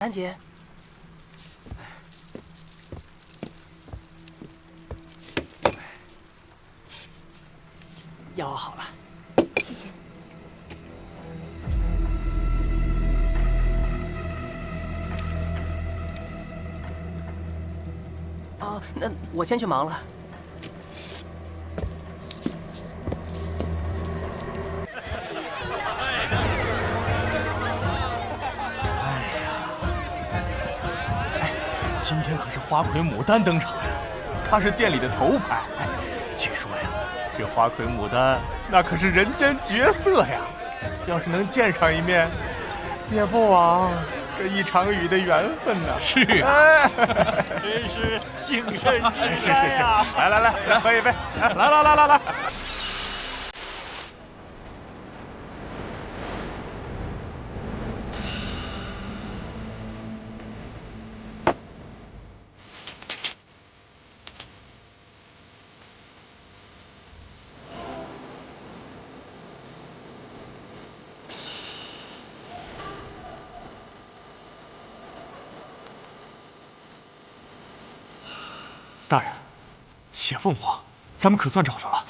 兰姐，药好了，谢谢。啊，那我先去忙了。今天可是花魁牡丹登场呀，她是店里的头牌。据说呀，这花魁牡丹那可是人间绝色呀，要是能见上一面，也不枉这一场雨的缘分呢。是啊，真是幸甚之哉呀！来，再喝一杯。来。大人，血凤凰，咱们可算找着了。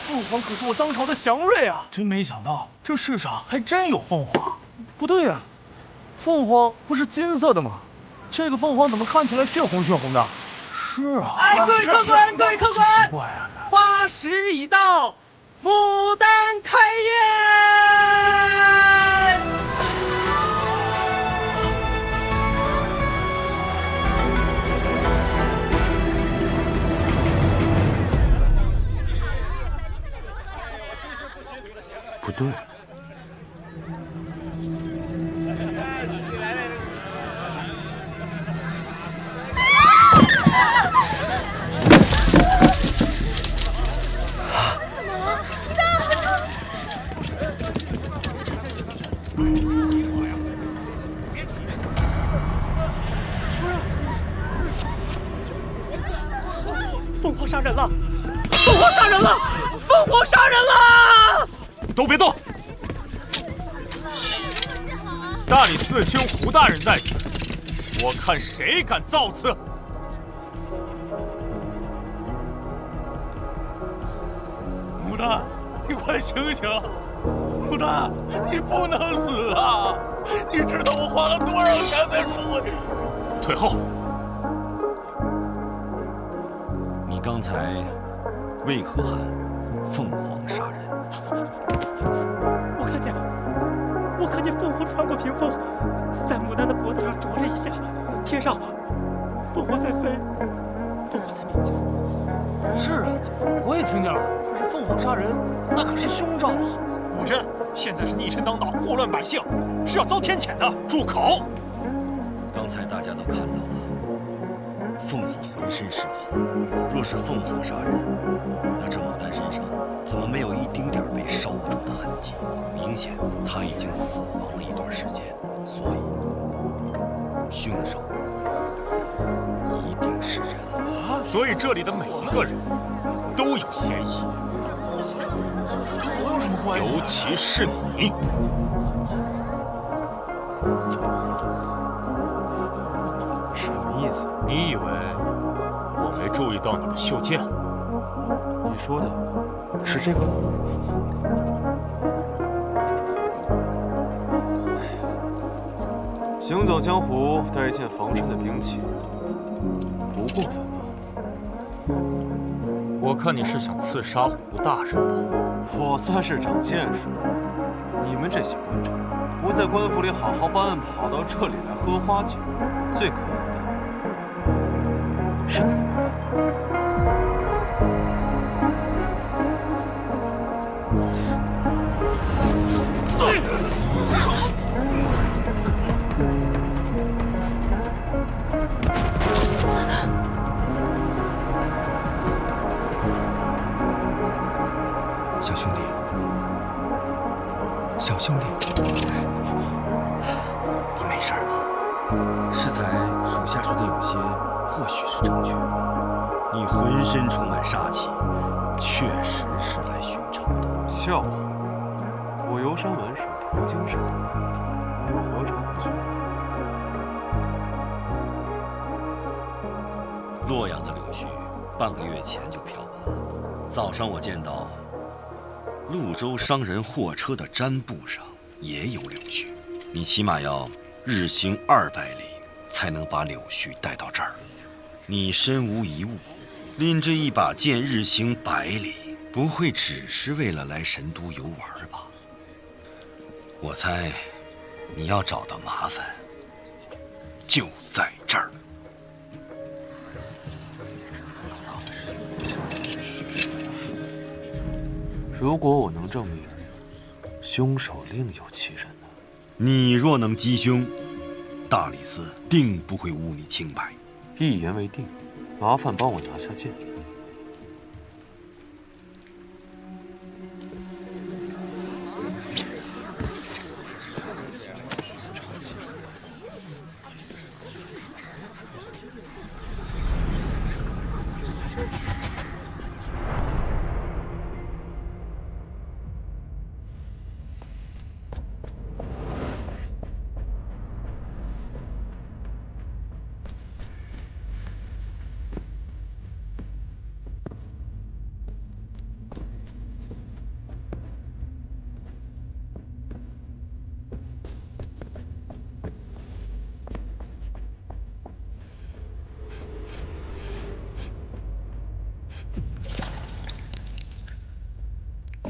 凤凰可是我当朝的祥瑞啊！真没想到这世上还真有凤凰。不对呀，凤凰不是金色的吗？这个凤凰怎么看起来血红的？是啊。哎，各位客官，各位客官，奇怪啊！花时已到，牡丹开宴。不对，凤凰杀人了！凤凰杀人了！凤凰杀人了！都别动！大理寺卿胡大人在此，我看谁敢造次！牡丹，你快醒醒！牡丹，你不能死啊！你知道我花了多少钱才赎回？退后！你刚才为何喊凤凰杀人？我看见凤凰穿过屏风，在牡丹的脖子上啄了一下，天上凤凰在飞，凤凰在鸣叫。是啊，我也听见了。可是凤凰杀人，那可是凶兆啊！古镇现在是逆臣当道，祸乱百姓，是要遭天谴的。住口！刚才大家都看到了，凤凰浑身是火。若是凤凰杀人，那这牡丹身上怎么没有一丁点被烧灼的痕迹？明显她已经死亡了一段时间，所以凶手一定是人啊！所以这里的每一个人都有嫌疑，跟我有什么关系？尤其是你。什么意思？你以为我没注意到你的袖剑？你说的是这个吗？行走江湖带一件防身的兵器，不过分吧？我看你是想刺杀胡大人吧？我算是长见识了。你们这些官差，不在官府里好好办案，跑到这里来喝花酒，最可疑的是你们吧？小兄弟，小兄弟，你没事吧？适才属下说的有些或许是正确，你浑身充满杀气，确实是来寻仇的。笑话！我游山玩水，途经圣都，这何尝不是？洛阳的柳絮半个月前就飘过了。早上我见到潞州商人货车的毡布上也有柳絮。你起码要日行200里，才能把柳絮带到这儿。你身无一物，拎着一把剑日行100里，不会只是为了来神都游玩吧？我猜，你要找的麻烦就在这儿。如果我能证明凶手另有其人呢？你若能击凶，大理寺定不会污你清白。一言为定，麻烦帮我拿下剑。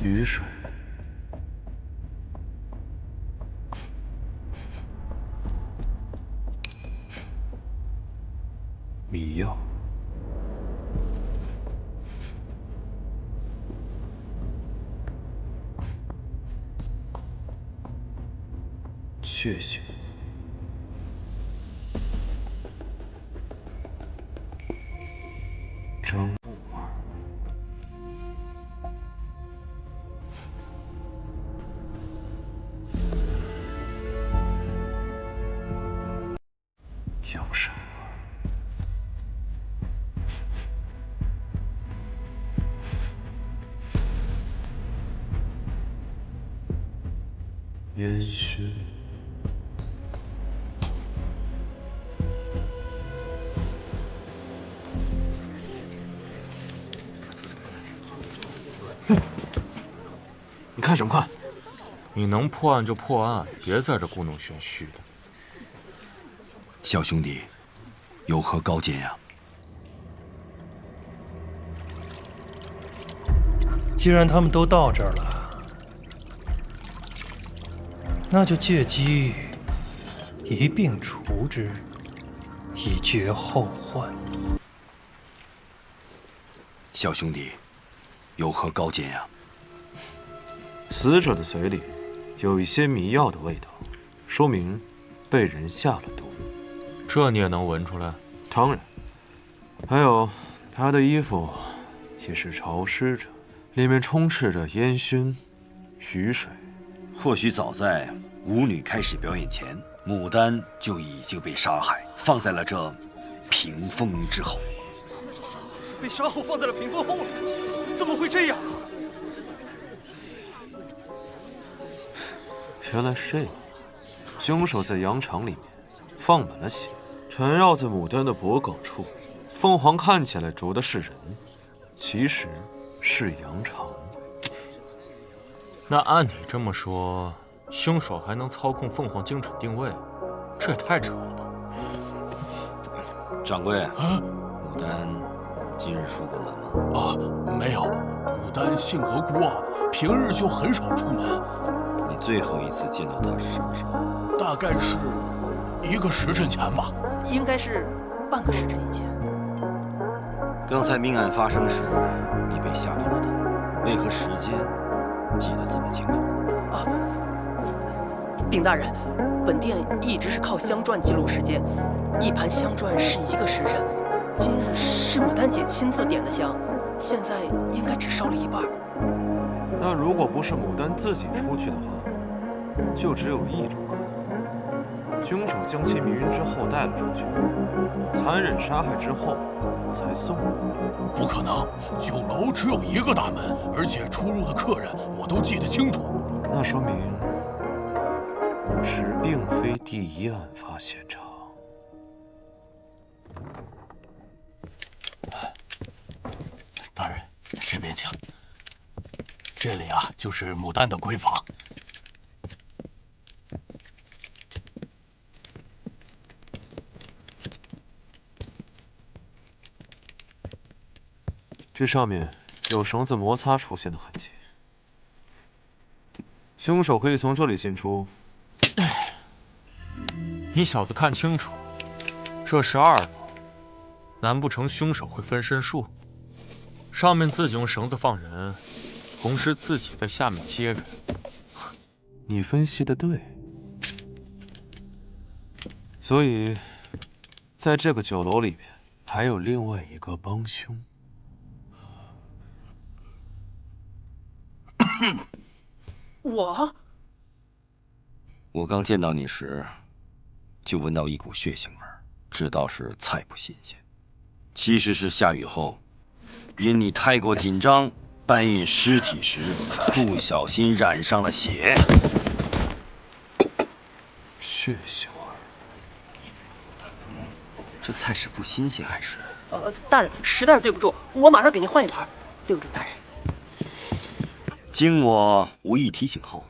雨水，迷药，血腥，蒸木耳。有什么？烟熏。你看什么看？你能破案就破案，别在这故弄玄虚的。小兄弟，有何高见呀？既然他们都到这儿了，那就借机一并除之，以绝后患。小兄弟，有何高见呀？死者的嘴里有一些迷药的味道，说明被人下了毒。这你也能闻出来？当然，还有他的衣服也是潮湿着，里面充斥着烟熏、雨水。或许早在舞女开始表演前，牡丹就已经被杀害，放在了这屏风之后。被杀后放在了屏风后了，怎么会这样？原来是这样，凶手在羊肠里面放满了血，缠绕在牡丹的脖颈处。凤凰看起来啄的是人，其实是羊肠。那按你这么说，凶手还能操控凤凰精准定位，这也太扯了吧！掌柜，牡丹今日出过门吗？没有，牡丹性格孤傲，平日就很少出门。你最后一次见到她是什么时候？大概是1个时辰前吧。应该是半个时辰以前。刚才命案发生时，你被吓破了头，为何时间记得这么清楚？啊，禀大人，本店一直是靠香篆记录时间，一盘香篆是1个时辰。今日是牡丹姐亲自点的香，现在应该只烧了一半。那如果不是牡丹自己出去的话，就只有一种可能：凶手将其迷晕之后带了出去，残忍杀害之后才送了回来。不可能，酒楼只有1个大门，而且出入的客人我都记得清楚。那说明舞池并非第一案发现场。边请。这里啊，就是牡丹的闺房。这上面有绳子摩擦出现的痕迹，凶手可以从这里进出。你小子看清楚，这是2楼，难不成凶手会分身术？上面自己用绳子放人，同时自己在下面接人。你分析的对，所以在这个酒楼里面还有另外一个帮凶。我刚见到你时，就闻到一股血腥味儿，知道是菜不新鲜。其实是下雨后，因你太过紧张，搬运尸体时不小心染上了血。血腥味儿，这菜是不新鲜还是？大人，实在是对不住，我马上给您换一盘。对不住，大人。经我无意提醒后，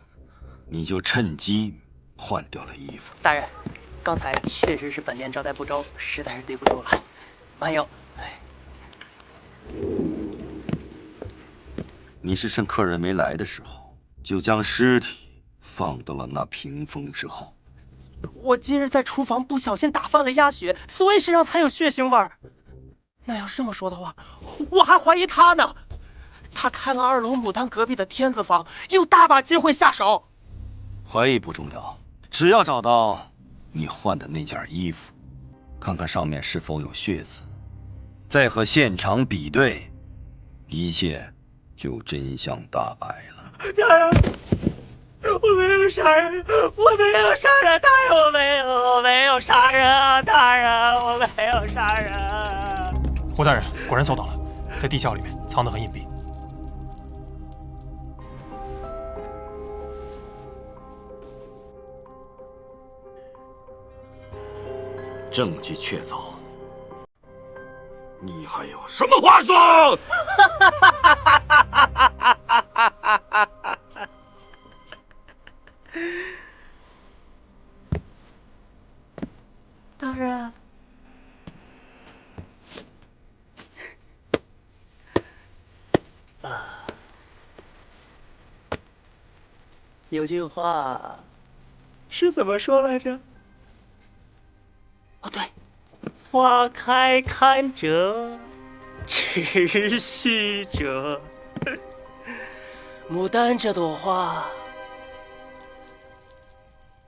你就趁机换掉了衣服。大人，刚才确实是本店招待不周，实在是对不住了。慢用。你是趁客人没来的时候，就将尸体放到了那屏风之后。我今日在厨房不小心打翻了鸭血，所以身上才有血腥味儿。那要是这么说的话，我还怀疑他呢。他开了2楼牡丹隔壁的天子房，有大把机会下手。怀疑不重要，只要找到你换的那件衣服，看看上面是否有血渍，再和现场比对，一切就真相大白了。大人，我没有杀人，我没有杀人，大人，我没有杀人啊，大人，我没有杀人。胡大人果然搜到了，在地窖里面藏得很隐蔽。证据确凿，你还有什么话说？大人，有句话是怎么说来着？哦，对，花开堪折直须折。牡丹这朵花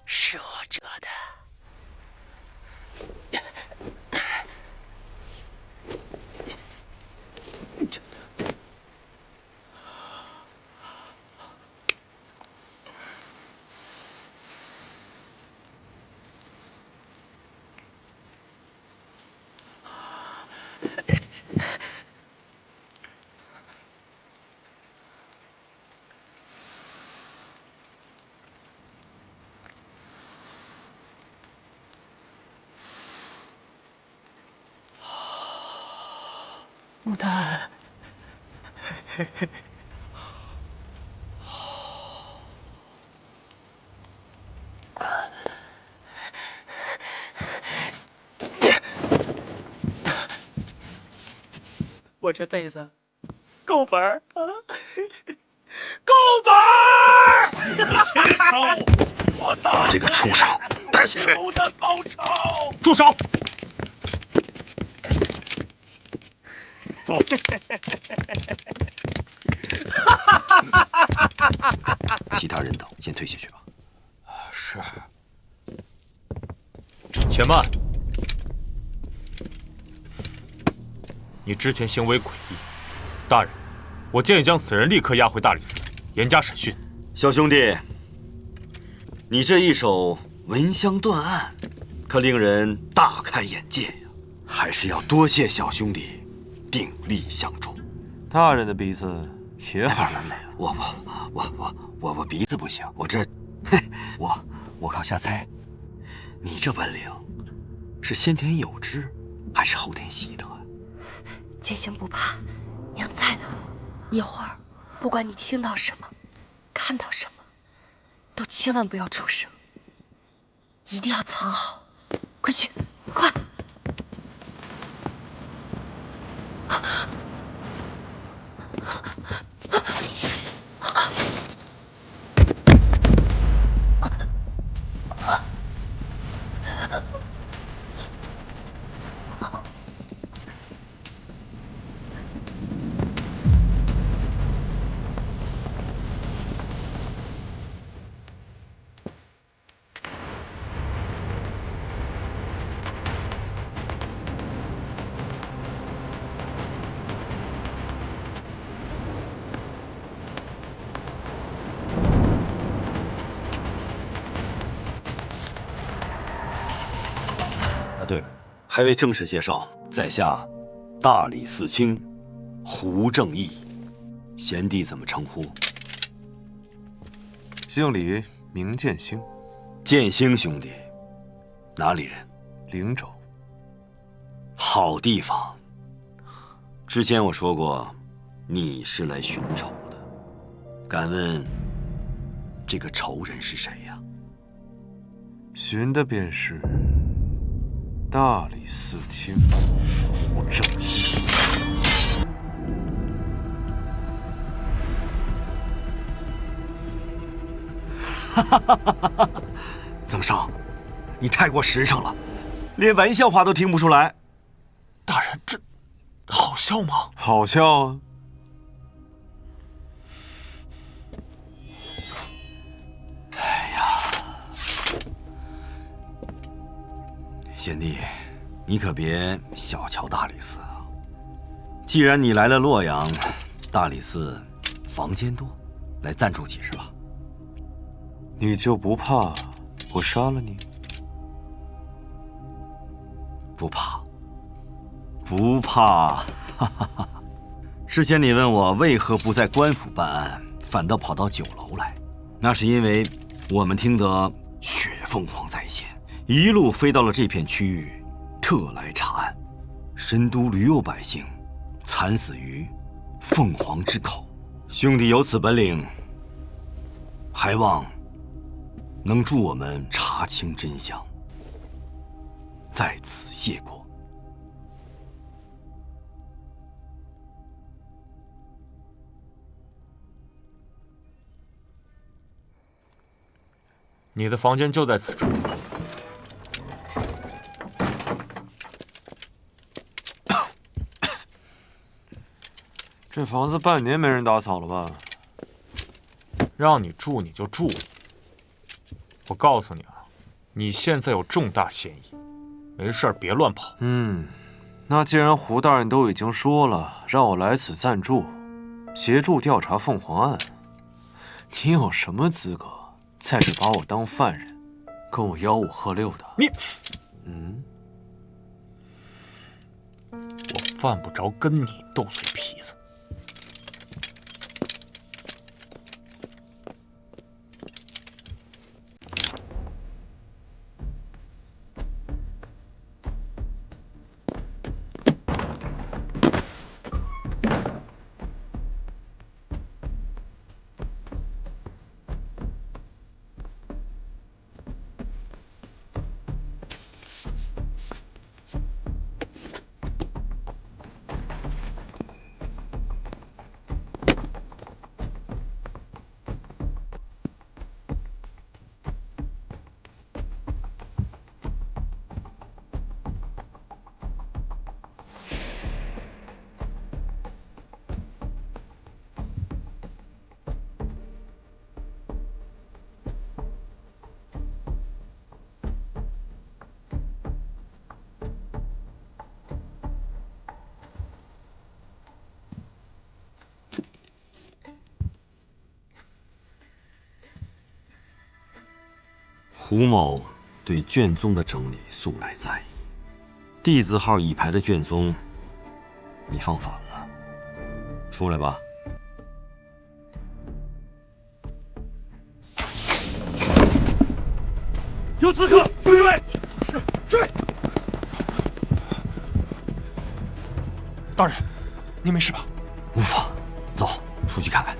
是我折的。牡丹，我这辈子够本儿啊，够本儿！我打这个畜生，带去！我的报仇！住手！走。其他人等先退下去吧。是。且慢！你之前行为诡异，大人，我建议将此人立刻押回大理寺，严加审讯。小兄弟，你这一手闻香断案，可令人大开眼界呀！还是要多谢小兄弟鼎力相助。大人的鼻子也很没有，我鼻子不行，我这，我靠瞎猜，你这本领是先天有之，还是后天习得？戒行不怕，娘在呢。一会儿，不管你听到什么，看到什么，都千万不要出声，一定要藏好。快去，快！对了，还未正式介绍，在下大理寺卿胡正义，贤弟怎么称呼？姓李，名剑兴。剑兴兄弟，哪里人？灵州。好地方。之前我说过，你是来寻仇的。敢问，这个仇人是谁呀？寻的便是大理寺卿胡正义。曾少，你太过实诚了，连玩笑话都听不出来。大人，这好笑吗？好笑啊！贤弟，你可别小瞧大理寺啊！既然你来了洛阳，大理寺房间多，来暂住几日吧。你就不怕我杀了你？不怕，不怕。哈哈哈。之前你问我为何不在官府办案，反倒跑到酒楼来，那是因为我们听得雪凤凰在线。一路飞到了这片区域，特来查案。神都屡有百姓惨死于凤凰之口，兄弟有此本领，还望能助我们查清真相，在此谢过。你的房间就在此处。这房子半年没人打扫了吧？让你住你就住。我告诉你啊，你现在有重大嫌疑，没事别乱跑。那既然胡大人都已经说了，让我来此暂住，协助调查凤凰案，你有什么资格在这把我当犯人，跟我吆五喝六的？你，我犯不着跟你斗嘴皮子。胡某对卷宗的整理素来在意，地字号已排的卷宗，你放反了，出来吧。有刺客，追！是，追！大人，您没事吧？无妨，走。出去看看。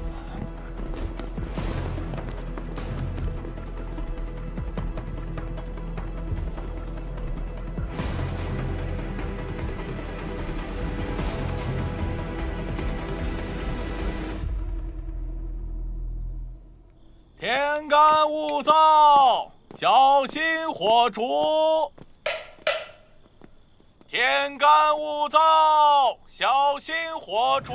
天干物燥，小心火烛。天干物燥，小心火烛。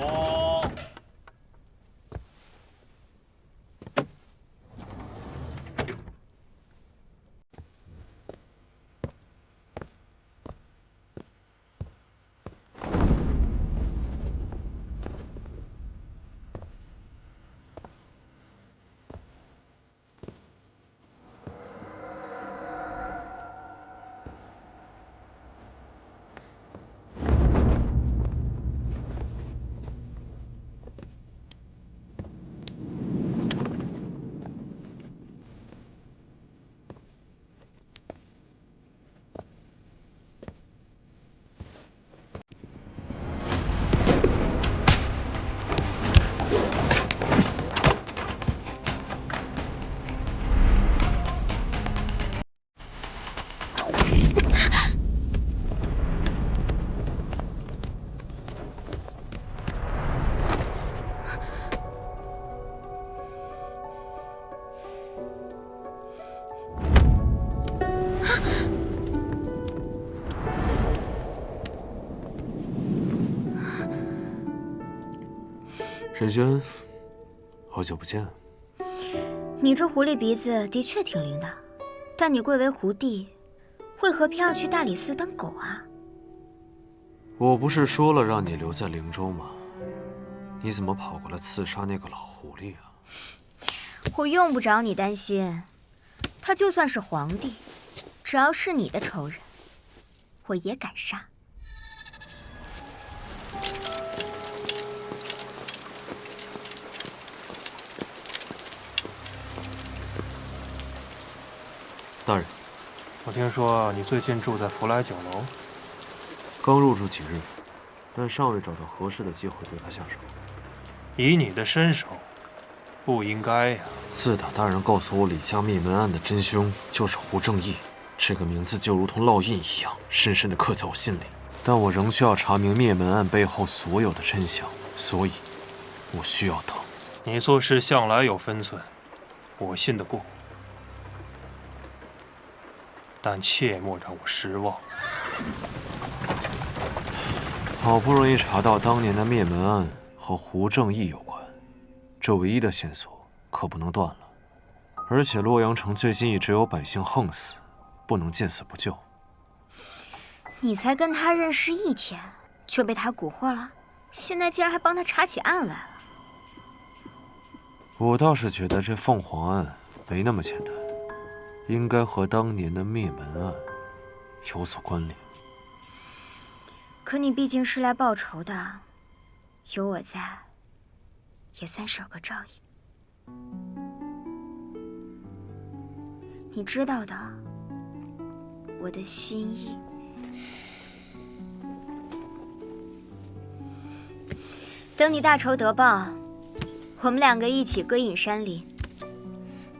沈轩，好久不见。你这狐狸鼻子的确挺灵的，但你贵为狐帝，为何偏要去大理寺当狗啊？我不是说了让你留在灵州吗？你怎么跑过来刺杀那个老狐狸啊？我用不着你担心，他就算是皇帝，只要是你的仇人，我也敢杀。大人，我听说你最近住在福来酒楼，刚入住几日，但尚未找到合适的机会对他下手。以你的身手，不应该呀。自打大人告诉我李家灭门案的真凶就是胡正义，这个名字就如同烙印一样，深深地刻在我心里。但我仍需要查明灭门案背后所有的真相，所以，我需要等。你做事向来有分寸，我信得过。但切莫让我失望。好不容易查到当年的灭门案和胡正义有关，这唯一的线索可不能断了。而且洛阳城最近一直有百姓横死，不能见死不救。你才跟他认识1天，就被他蛊惑了，现在竟然还帮他查起案来了。我倒是觉得这凤凰案没那么简单，应该和当年的灭门案有所关联。可你毕竟是来报仇的，有我在，也算是有个照应。你知道的，我的心意。等你大仇得报，我们2个一起归隐山林。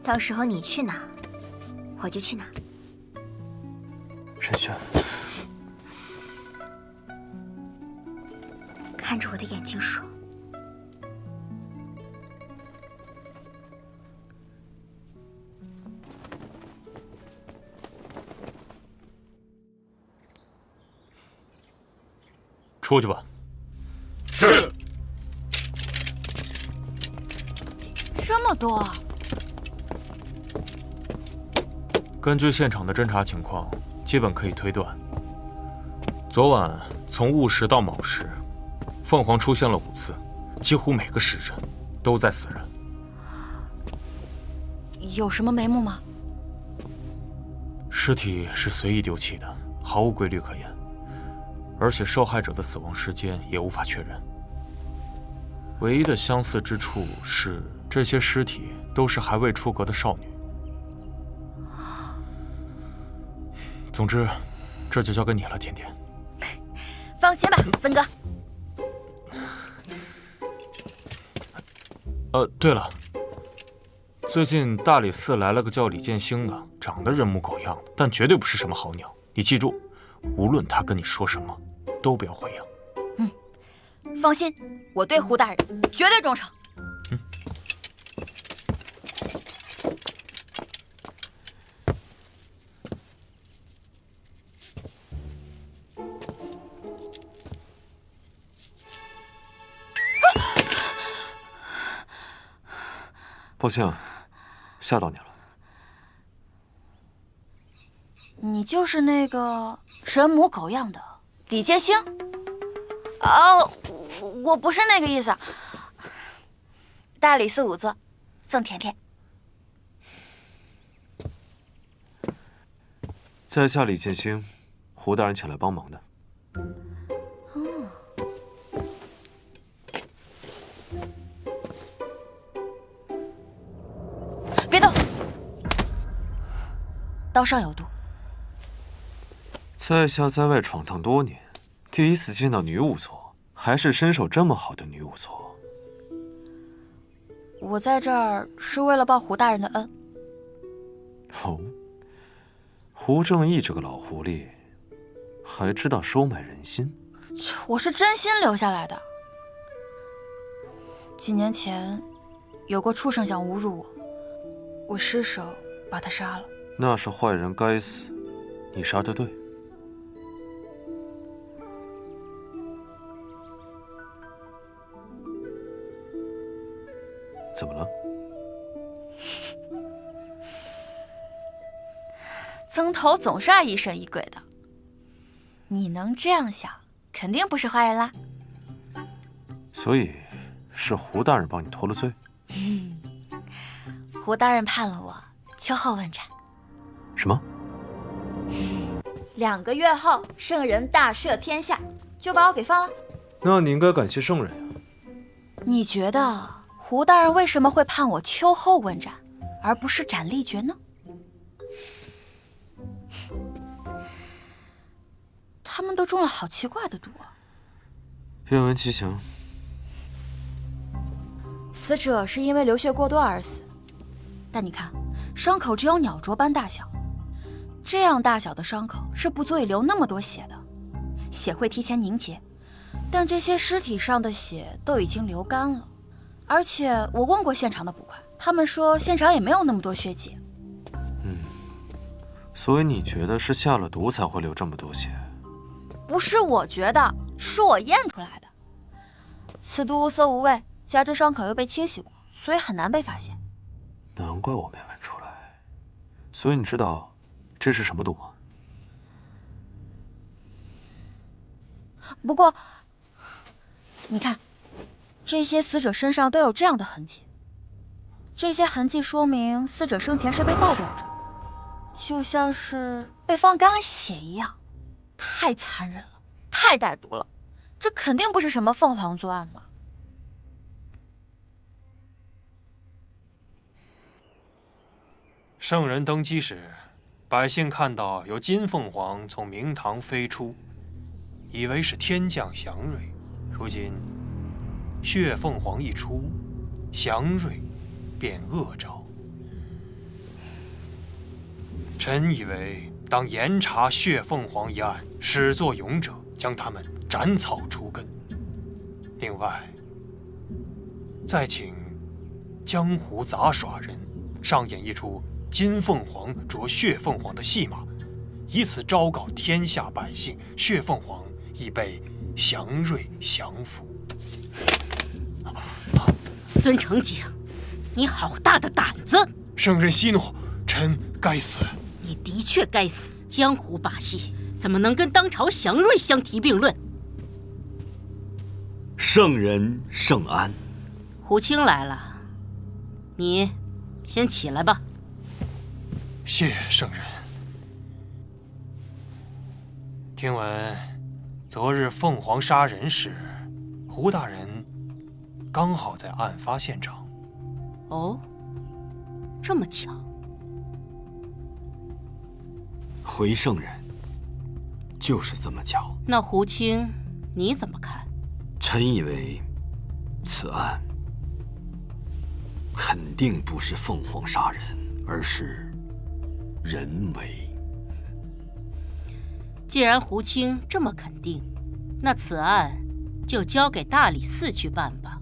到时候你去哪，我就去哪。沈轩，看着我的眼睛说。出去吧。是。这么多啊！根据现场的侦查情况，基本可以推断，昨晚从戊时到卯时，凤凰出现了5次，几乎每个时辰都在死人。有什么眉目吗？尸体是随意丢弃的，毫无规律可言，而且受害者的死亡时间也无法确认。唯一的相似之处是，这些尸体都是还未出阁的少女。总之，这就交给你了，甜甜。放心吧，芬哥。对了，最近大理寺来了个叫李建兴的，长得人模狗样的，但绝对不是什么好鸟。你记住，无论他跟你说什么，都不要回应。放心，我对胡大人绝对忠诚。抱歉，吓到你了。你就是那个人模狗样的李建兴？哦，我不是那个意思。大理寺仵作宋甜甜。在下李建兴，胡大人请来帮忙的。别动，刀上有毒。在下在外闯荡多年，第一次见到女仵作，还是身手这么好的女仵作。我在这儿是为了报胡大人的恩。哦，胡正义这个老狐狸，还知道收买人心。我是真心留下来的。几年前，有个畜生想侮辱我，我失手把他杀了。那是坏人该死，你杀得对。怎么了？曾头总是爱疑神疑鬼的，你能这样想，肯定不是坏人啦。所以是胡大人帮你脱了罪？胡大人判了我秋后问斩。什么2个月后，圣人大赦天下，就把我给放了。那你应该感谢圣人呀。你觉得胡大人为什么会判我秋后问斩，而不是斩立决呢？他们都中了好奇怪的毒啊！愿闻其详。死者是因为流血过多而死，但你看，伤口只有鸟啄般大小，这样大小的伤口是不足以流那么多血的，血会提前凝结。但这些尸体上的血都已经流干了，而且我问过现场的捕快，他们说现场也没有那么多血迹。所以你觉得是下了毒才会流这么多血？不是我觉得，是我验出来的。此毒无色无味，加之伤口又被清洗过，所以很难被发现。难怪我没闻出来。所以你知道这是什么毒吗？不过，你看，这些死者身上都有这样的痕迹，这些痕迹说明死者生前是被倒吊着，就像是被放干了血一样，太残忍了，太歹毒了，这肯定不是什么凤凰作案嘛。圣人登基时，百姓看到有金凤凰从明堂飞出，以为是天降祥瑞。如今血凤凰一出，祥瑞变恶兆。臣以为当严查血凤凰一案，始作俑者将他们斩草除根。另外，再请江湖杂耍人上演一出金凤凰啄血凤凰的戏码，以此昭告天下百姓，血凤凰已被祥瑞降服。孙成景，你好大的胆子！圣人息怒，臣该死。你的确该死！江湖把戏怎么能跟当朝祥瑞相提并论？圣人圣安。胡青来了，你先起来吧。谢圣人。听闻昨日凤凰杀人时，胡大人刚好在案发现场。哦，这么巧。回圣人，就是这么巧。那胡青，你怎么看？臣以为，此案肯定不是凤凰杀人，而是人为。既然胡青这么肯定，那此案就交给大理寺去办吧。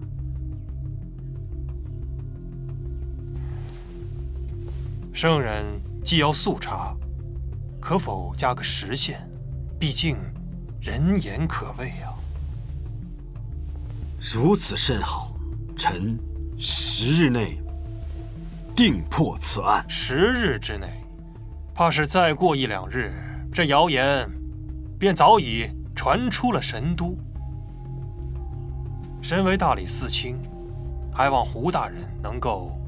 圣人既要速查，可否加个时限？毕竟人言可畏啊。如此甚好，臣10日内定破此案。10日之内，怕是再过1、2日，这谣言便早已传出了神都。身为大理寺卿，还望胡大人能够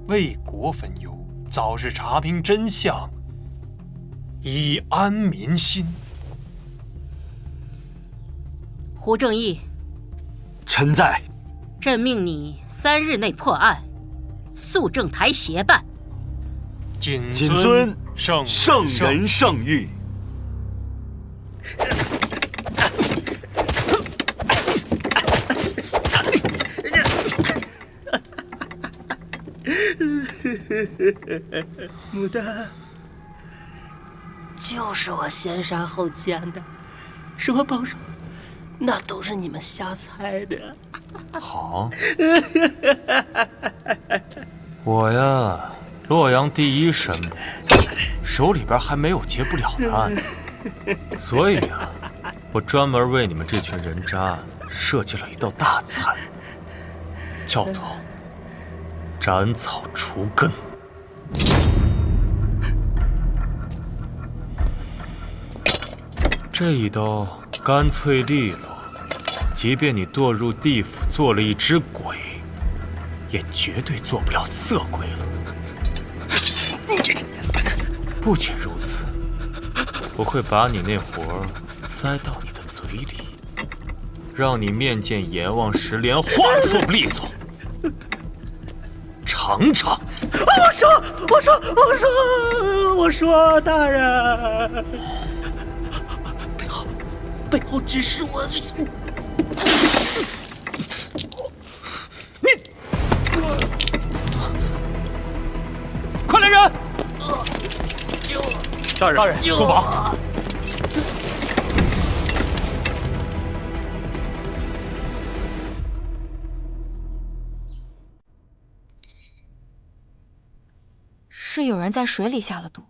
为国分忧，早日查明真相，以安民心。胡正义，臣在。朕命你3日内破案，肃正台协办。谨遵圣人圣谕。牡丹，就是我先杀后奸的，什么帮手，那都是你们瞎猜的。好，我呀，洛阳第一神母，手里边还没有结不了的案，所以啊，我专门为你们这群人渣设计了一道大餐，叫做斩草除根。这一刀干脆利落，即便你堕入地府做了一只鬼，也绝对做不了色鬼了。不仅如此，我会把你那活塞到你的嘴里，让你面见阎王时连话说不利索。尝尝。我说，大人，背后指使我。快来人！救！大人，救！松绑！是有人在水里下了毒，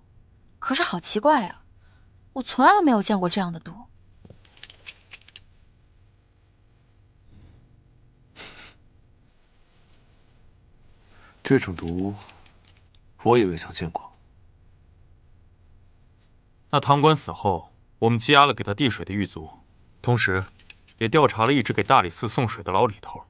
可是好奇怪啊，我从来都没有见过这样的毒。这种毒，我也未曾见过。那唐官死后，我们羁押了给他递水的狱卒，同时，也调查了一直给大理寺送水的老李头。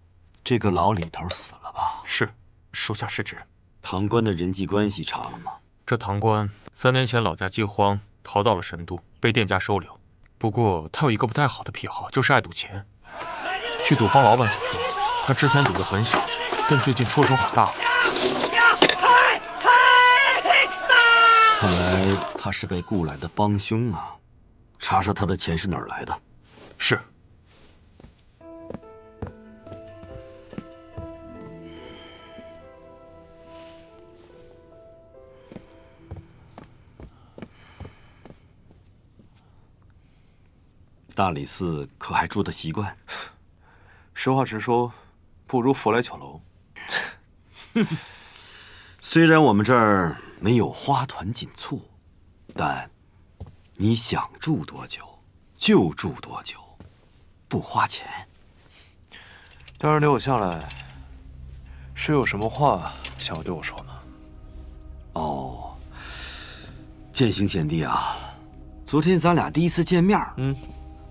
这个老李头死了吧？是，属下失职。唐官的人际关系查了吗？这唐官3年前老家饥荒，逃到了神都，被店家收留。不过他有一个不太好的癖好，就是爱赌钱。据赌坊老板所说，他之前赌得很小，但最近出手很大。看来他是被雇来的帮凶啊！查查他的钱是哪儿来的。是。大理寺可还住得习惯？实话实说，不如佛来酒楼。虽然我们这儿没有花团锦簇，但你想住多久就住多久，不花钱。大人留我下来，是有什么话想要对我说吗？哦，剑行贤弟啊，昨天咱俩第一次见面，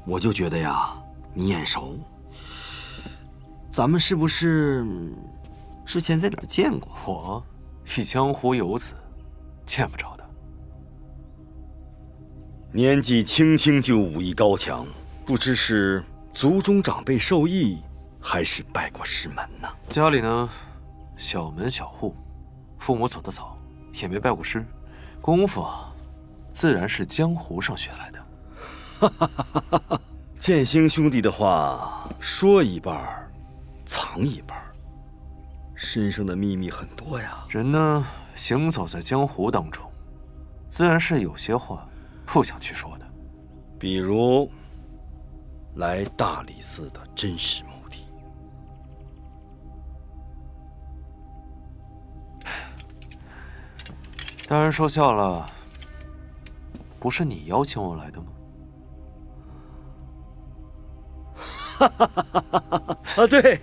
我就觉得呀，你眼熟。咱们是不是之前在哪儿见过？我一江湖游子，见不着的。年纪轻轻就武艺高强，不知是族中长辈授意，还是拜过师门呢？家里呢，小门小户，父母走得早，也没拜过师，功夫啊，自然是江湖上学来的。剑星兄弟的话说一半，藏一半。身上的秘密很多呀。人呢，行走在江湖当中，自然是有些话不想去说的。比如，来大理寺的真实目的。大人说笑了，不是你邀请我来的吗？啊，对，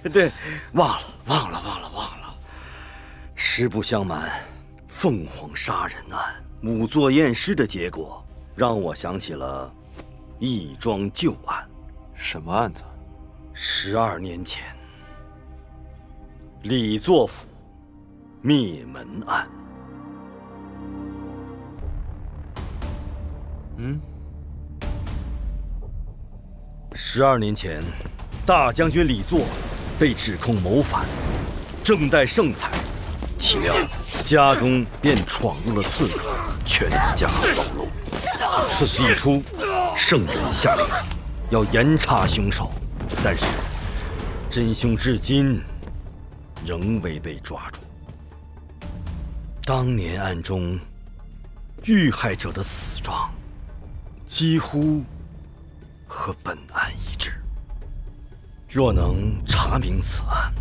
忘了。实不相瞒，凤凰杀人案仵作验尸的结果，让我想起了一桩旧案。什么案子？12年前，李作府灭门案。12年前，大将军李作被指控谋反，正待盛采，岂料家中便闯入了刺客，全家走漏。此事一出，圣人下令要严查凶手，但是真凶至今仍未被抓住。当年案中遇害者的死状几乎和本案一致。若能查明此案，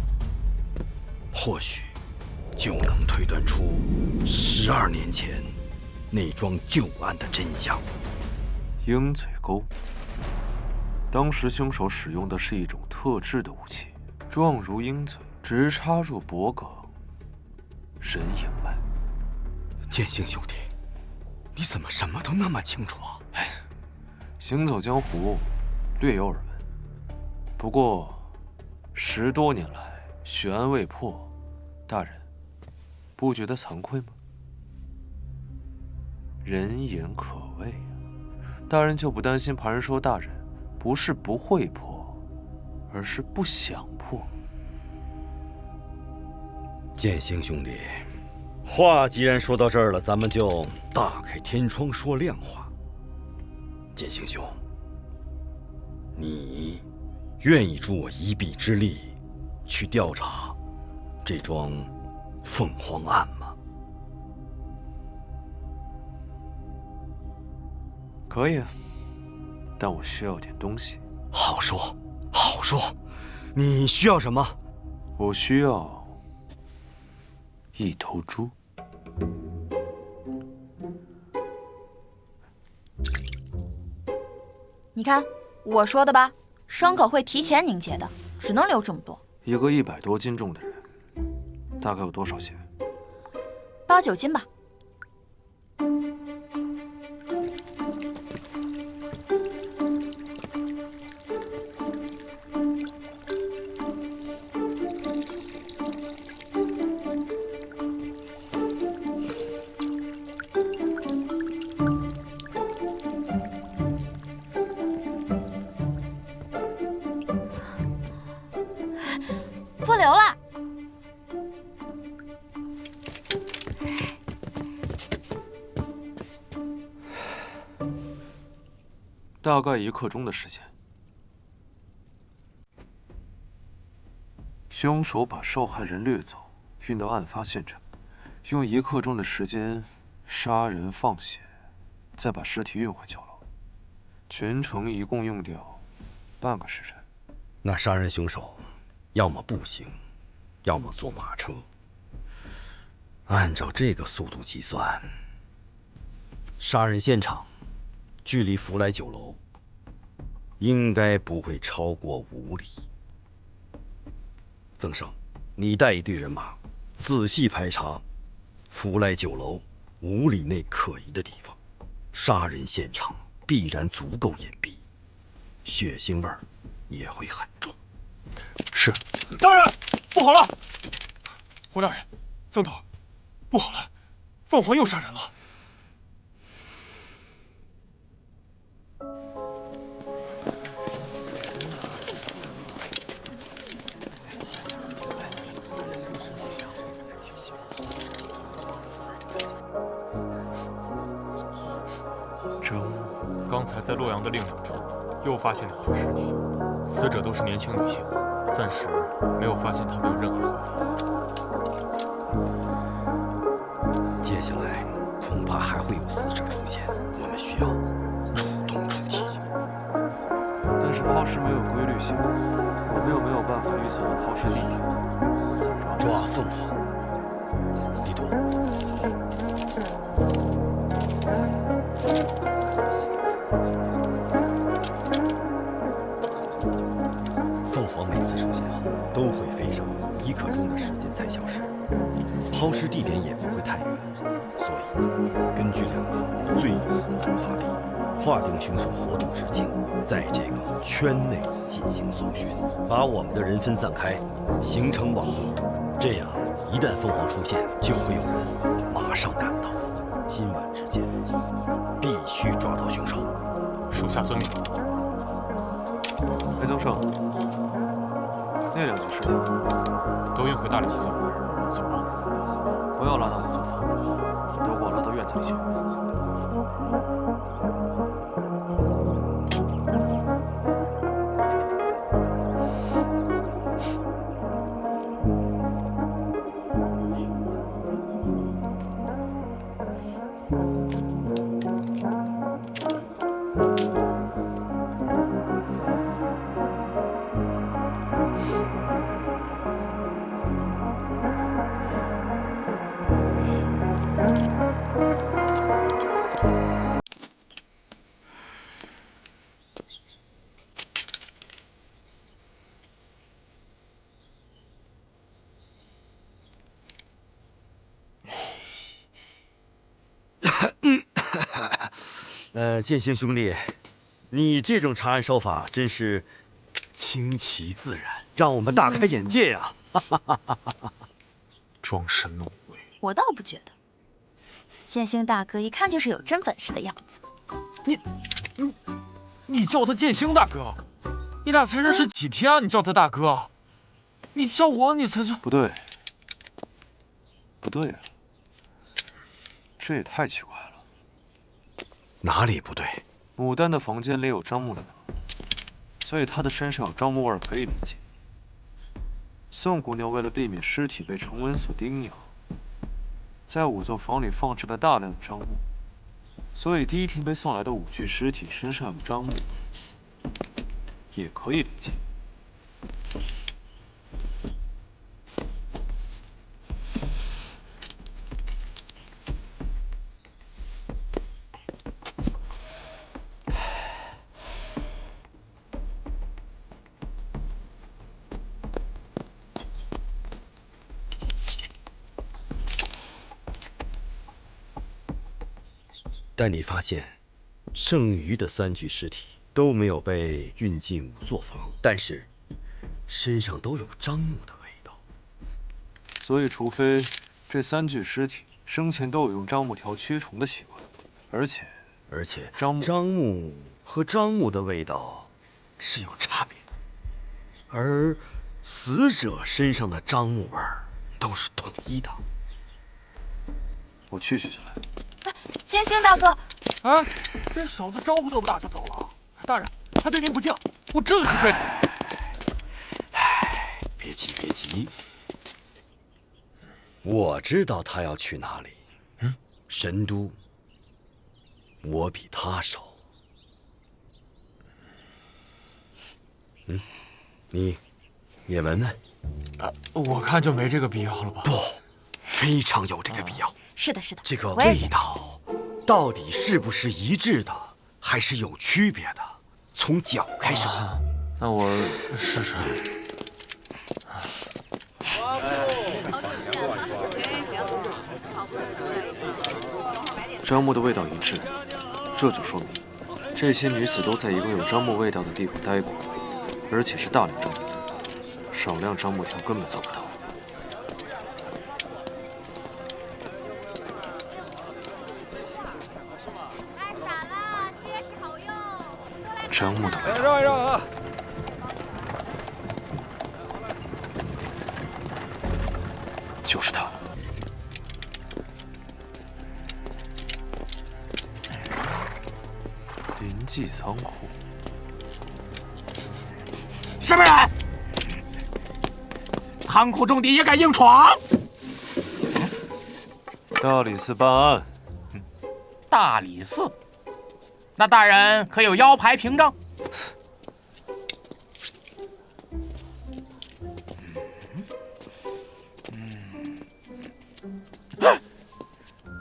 或许就能推断出12年前那桩旧案的真相。鹰嘴钩，当时凶手使用的是一种特制的武器，状如鹰嘴，直插入脖颈，人影脉。剑心兄弟，你怎么什么都那么清楚啊？行走江湖，略有耳闻。不过10多年来悬案未破，大人不觉得惭愧吗？人言可畏啊，大人就不担心旁人说大人不是不会破，而是不想破？剑心兄弟，话既然说到这儿了，咱们就大开天窗说亮话。剑心兄，你愿意助我一臂之力去调查这桩凤凰案吗？可以啊，但我需要点东西。好说，好说。你需要什么？我需要一头猪。你看我说的吧，伤口会提前凝结的，只能留这么多。一个100多斤重的人，大概有多少血？8、9斤吧。不留了。大概1刻钟的时间。凶手把受害人掠走，运到案发现场，用1刻钟的时间杀人放血，再把尸体运回酒楼，全程一共用掉半个时辰。那杀人凶手要么步行，要么坐马车。按照这个速度计算，杀人现场距离福来酒楼应该不会超过5里。曾生，你带一队人马，仔细排查福来酒楼5里内可疑的地方。杀人现场必然足够隐蔽，血腥味儿也会很重。是，大人，不好了！胡大人，曾头，不好了，凤凰又杀人了。刚才在洛阳的另两处又发现2具尸体，死者都是年轻女性，暂时没有发现他们有任何怀疑。接下来恐怕还会有死者出现，我们需要主动出击。但是抛尸没有规律性，我们又没有办法预测到抛尸地点，怎么着？抓凤凰。地图。凤凰每次出现都会飞上1刻钟的时间才消失，抛尸地点也不会太远，所以根据2个最远的案发地，划定凶手活动之境，在这个圈内进行搜寻，把我们的人分散开，形成网络。这样，一旦凤凰出现，就会有人马上赶到。今晚之间，必须抓到凶手。属下遵命。裴增胜，那2具尸体都运回大理寺。怎么了？不要拉到我作坊，都给我拉到院子里去。剑心兄弟，你这种查案手法真是清奇自然，让我们大开眼界呀！装神弄鬼，我倒不觉得。剑星大哥一看就是有真本事的样子。你叫他剑星大哥？你俩才认识几天啊？你叫他大哥？你叫我你才是不对，不对啊！这也太奇怪了。哪里不对？牡丹的房间里有樟木的门，所以她的身上有樟木味可以理解。宋姑娘为了避免尸体被虫蚊所叮咬，在仵作房里放置了大量的樟木，所以第一天被送来的5具尸体身上有樟木，也可以理解。但你发现，剩余的3具尸体都没有被运进仵作房，但是身上都有樟木的味道。所以，除非这3具尸体生前都有用樟木条驱虫的习惯，而且樟木和樟木的味道是有差别，而死者身上的樟木味都是统一的。我去取下来。剑星大哥，哎，这小子招呼都不打就走了。大人，他对您不敬，我这可是。别急，别急。我知道他要去哪里。神都，我比他熟。你也闻闻。我看就没这个必要了吧？不，非常有这个必要。是的，是的，这个味道到底是不是一致的，还是有区别的？从脚开始闻。那我试试。樟木的味道一致，这就说明这些女子都在一个有樟木味道的地方待过，而且是大量樟木，少量樟木条根本做不到。樟木的味道。让一让啊！就是它。临济仓库。什么人？仓库重地也敢硬闯？大理寺办案。大理寺，那大人可有腰牌凭证？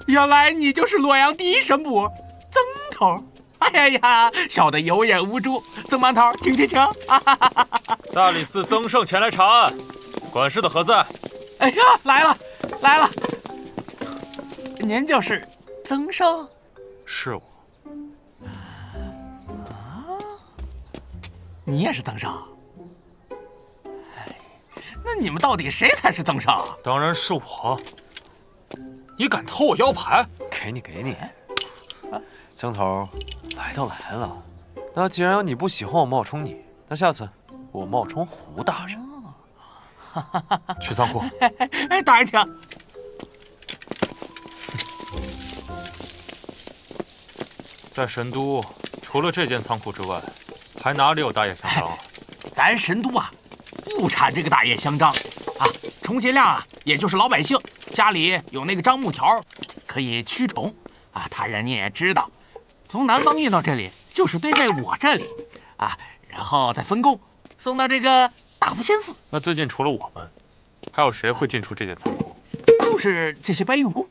原来你就是洛阳第一神捕曾头。哎呀，小的有眼无珠。曾馒头，请。大理寺曾胜前来查案，管事的何在？哎呀，来了。您就是曾胜？是我。你也是曾胜？那你们到底谁才是曾胜？当然是我。你敢偷我腰牌？给你。江头，来都来了，那既然你不喜欢我冒充你，那下次我冒充胡大人。去仓库。大人请。在神都，除了这间仓库之外，还哪里有大叶香樟啊？咱神都啊，不产这个大叶香樟啊，充其量啊，也就是老百姓家里有那个樟木条，可以驱虫啊。大人你也知道，从南方运到这里，就是堆在我这里啊，然后再分工送到这个大福仙寺。那最近除了我们，还有谁会进出这间仓库？就是这些搬运工。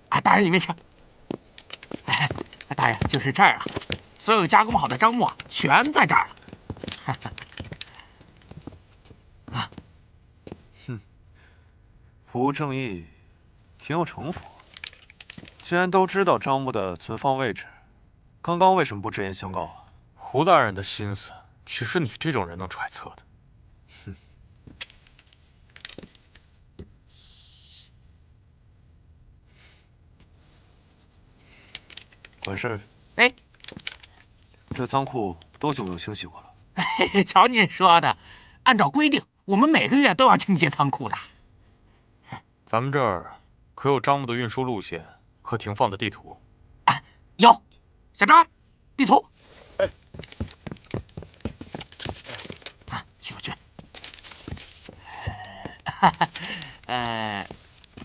啊，大人里面请。哎，大人，就是这儿啊，所有加工好的樟木啊，全在这儿了。啊，不务正业，挺有城府。既然都知道樟木的存放位置，刚刚为什么不直言相告啊？胡大人的心思，岂是你这种人能揣测的？管事。哎，这仓库多久没有清洗过了？哎，瞧您说的，按照规定，我们每个月都要清洁仓库的。咱们这儿可有樟木的运输路线和停放的地图？啊，有。小张，地图。啊，去。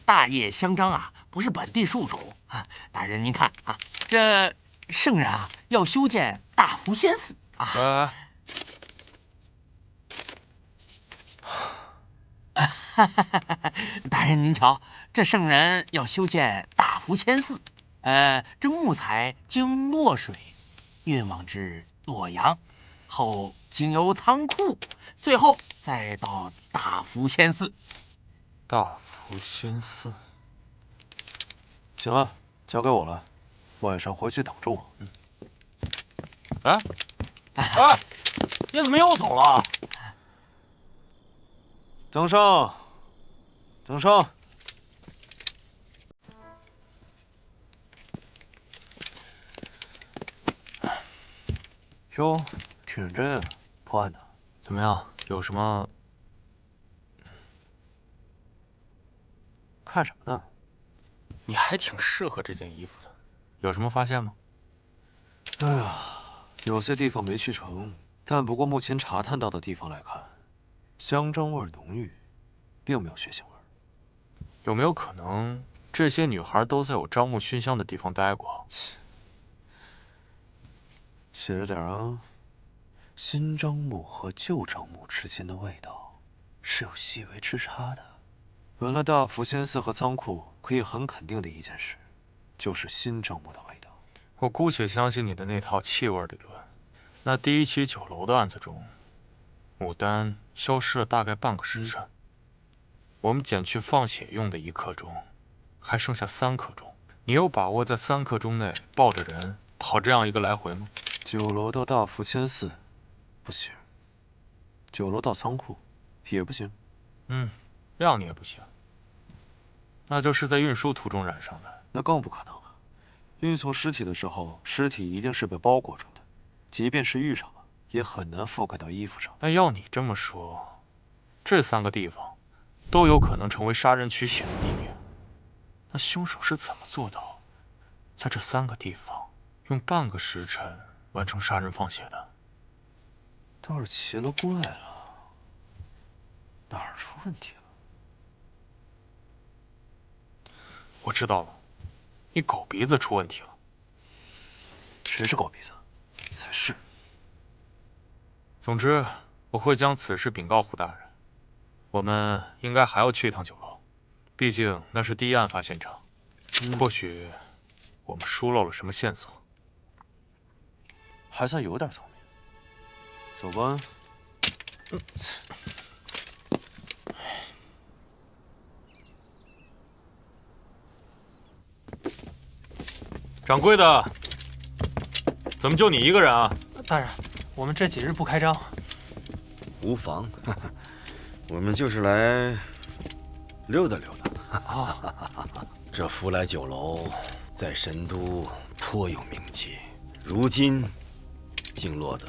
大叶香樟啊，不是本地树种啊。大人您看啊，这圣人啊要修建大福仙寺啊。大人您瞧，这圣人要修建大福仙寺，这木材经洛水运往至洛阳，后经由仓库，最后再到大福仙寺。大福仙寺。行了，交给我了，晚上回去等着我。哎，你怎么又走了？曾胜。哟，挺认真啊，破案的。怎么样？有什么？看什么呢？你还挺适合这件衣服的，有什么发现吗？哎呀，有些地方没去成，但不过目前查探到的地方来看，香樟味浓郁，并没有血腥味。有没有可能这些女孩都在有樟木熏香的地方待过？写着点啊，新樟木和旧樟木之间的味道是有细微之差的。原来大福仙寺和仓库可以很肯定的一件事，就是新樟木的味道。我姑且相信你的那套气味理论。那第一起酒楼的案子中，牡丹消失了大概半个时辰。我们减去放血用的1刻钟，还剩下3刻钟。你有把握在3刻钟内抱着人跑这样一个来回吗？酒楼到大福仙寺不行，酒楼到仓库也不行。谅你也不行。那就是在运输途中染上的。那更不可能了。运送尸体的时候，尸体一定是被包裹住的，即便是遇上了，也很难覆盖到衣服上。那要你这么说，这3个地方都有可能成为杀人取血的地点。那凶手是怎么做到在这3个地方用半个时辰完成杀人放血的？倒是奇了怪了，哪儿出问题了？我知道了，你狗鼻子出问题了。谁是狗鼻子？才是。总之，我会将此事禀告胡大人。我们应该还要去一趟酒楼，毕竟那是第一案发现场。或许我们疏漏了什么线索。还算有点聪明。走吧。掌柜的，怎么就你一个人啊？大人，我们这几日不开张。无妨，我们就是来溜达溜达。这福来酒楼在神都颇有名气，如今竟落得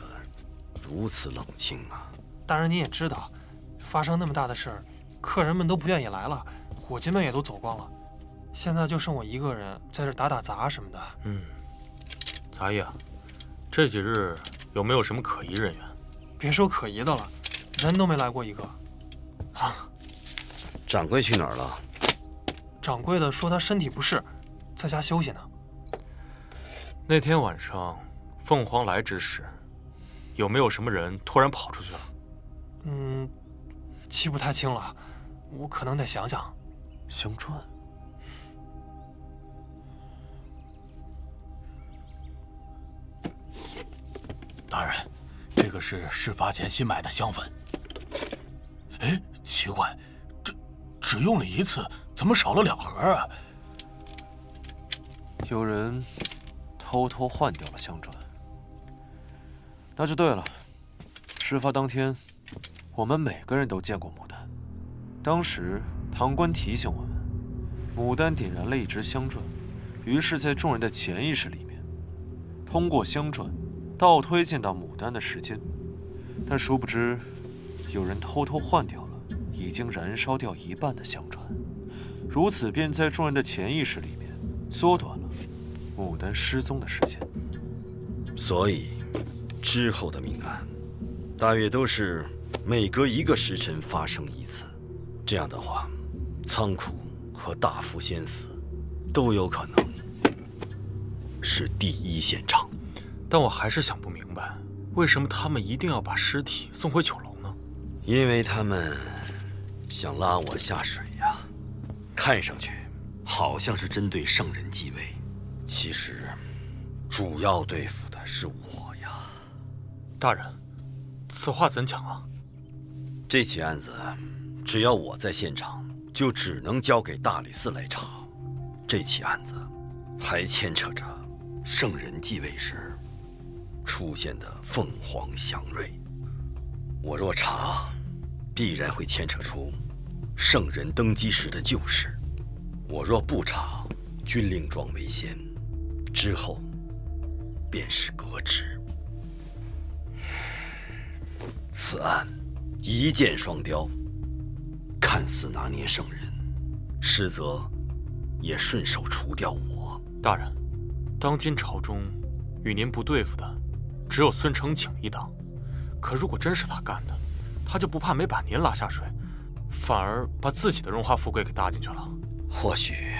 如此冷清啊！大人，你也知道，发生那么大的事儿，客人们都不愿意来了，伙计们也都走光了，现在就剩我一个人在这打打杂什么的。杂役啊，这几日有没有什么可疑人员？别说可疑的了，人都没来过一个。掌柜去哪儿了？掌柜的说他身体不适，在家休息呢。那天晚上凤凰来之时，有没有什么人突然跑出去了？记不太清了，我可能得想想。香传。大人，这个是事发前新买的香粉。哎，奇怪，这只用了一次，怎么少了2盒啊？有人偷偷换掉了香传。那就对了。事发当天，我们每个人都见过牡丹。当时堂官提醒我们，牡丹点燃了一支香篆，于是，在众人的潜意识里面，通过香篆倒推见到牡丹的时间。但殊不知，有人偷偷换掉了已经燃烧掉一半的香篆，如此便在众人的潜意识里面缩短了牡丹失踪的时间。所以，之后的命案，大约都是每隔1个时辰发生一次。这样的话，仓库和大福仙寺都有可能是第一现场。但我还是想不明白，为什么他们一定要把尸体送回酒楼呢？因为他们想拉我下水呀。看上去好像是针对圣人继位，其实主要对付的是我呀。大人，此话怎讲啊？这起案子，只要我在现场，就只能交给大理寺来查。这起案子还牵扯着圣人继位时出现的凤凰祥瑞。我若查，必然会牵扯出圣人登基时的旧事；我若不查，军令状为先，之后便是革职。此案一箭双雕，看似拿捏圣人，实则也顺手除掉我。大人，当今朝中与您不对付的只有孙承请一党，可如果真是他干的，他就不怕没把您拉下水，反而把自己的荣华富贵给搭进去了。或许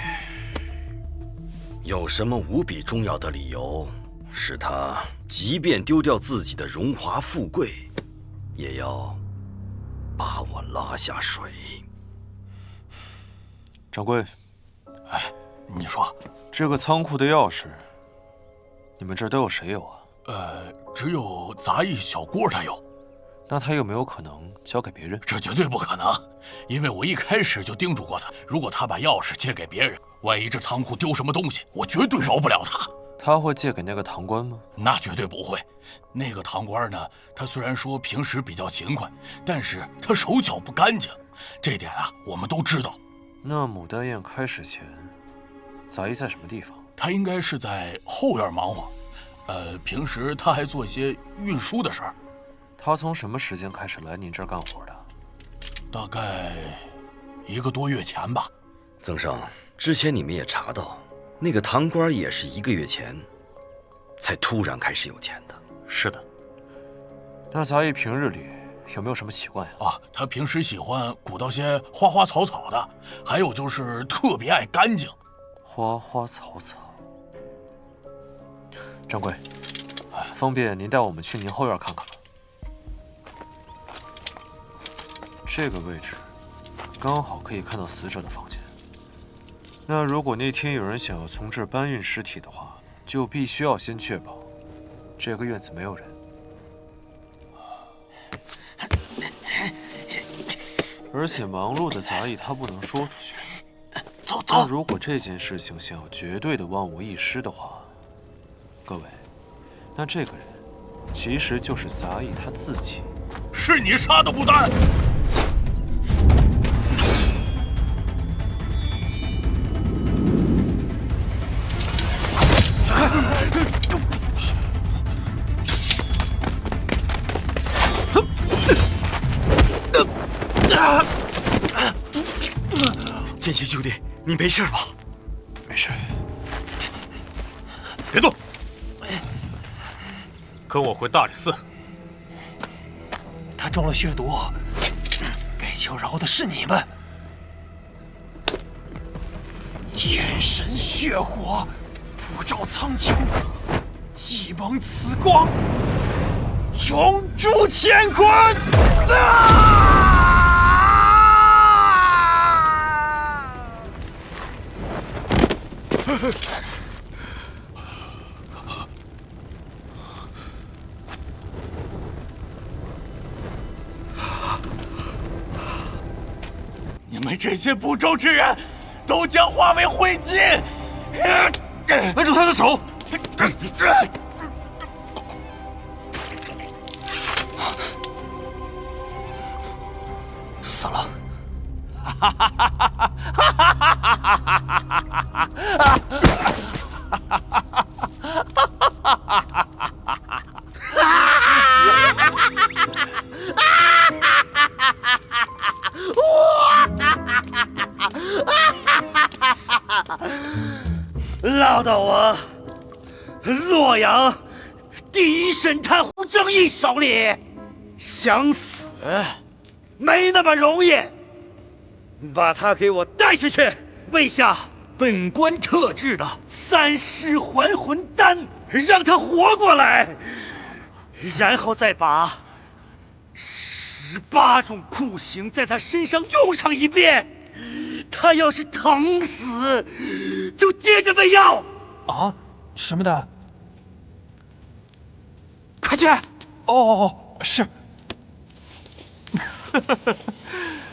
有什么无比重要的理由，使他即便丢掉自己的荣华富贵，也要把我拉下水。掌柜，哎，你说，这个仓库的钥匙，你们这儿都有谁有啊？只有杂役小郭他有。那他有没有可能交给别人？这绝对不可能，因为我一开始就叮嘱过他，如果他把钥匙借给别人，万一这仓库丢什么东西，我绝对饶不了他。他会借给那个堂官吗？那绝对不会。那个堂官呢，他虽然说平时比较勤快，但是他手脚不干净，这点啊，我们都知道。那牡丹宴开始前，杂役在什么地方？他应该是在后院忙活，平时他还做一些运输的事儿。他从什么时间开始来您这儿干活的？大概1个多月前吧。曾生，之前你们也查到，那个堂官也是1个月前才突然开始有钱的。是的。那杂役平日里有没有什么习惯呀？啊，他平时喜欢鼓捣些花花草草的，还有就是特别爱干净。花花草草。掌柜，方便您带我们去您后院看看吗？这个位置刚好可以看到死者的房间。那如果那天有人想要从这儿搬运尸体的话，就必须要先确保这个院子没有人。而且忙碌的杂役他不能说出去。那如果这件事情想要绝对的万无一失的话，各位，那这个人其实就是杂役他自己。是你杀的牡丹！剑心兄弟，你没事吧？没事。别动，跟我回大理寺。他中了血毒，该求饶的是你们。天神血火，普照苍穹，既蒙此光，永驻乾坤！你们这些不忠之人，都将化为灰烬！按住他的手！死了！拉到我洛阳第一神探胡正义手里，想死没那么容易。把他给我带下去，喂下本官特制的3尸还魂丹，让他活过来，然后再把18种酷刑在他身上用上一遍。他要是疼死，就接着喂药。啊？什么的？快去！哦，是。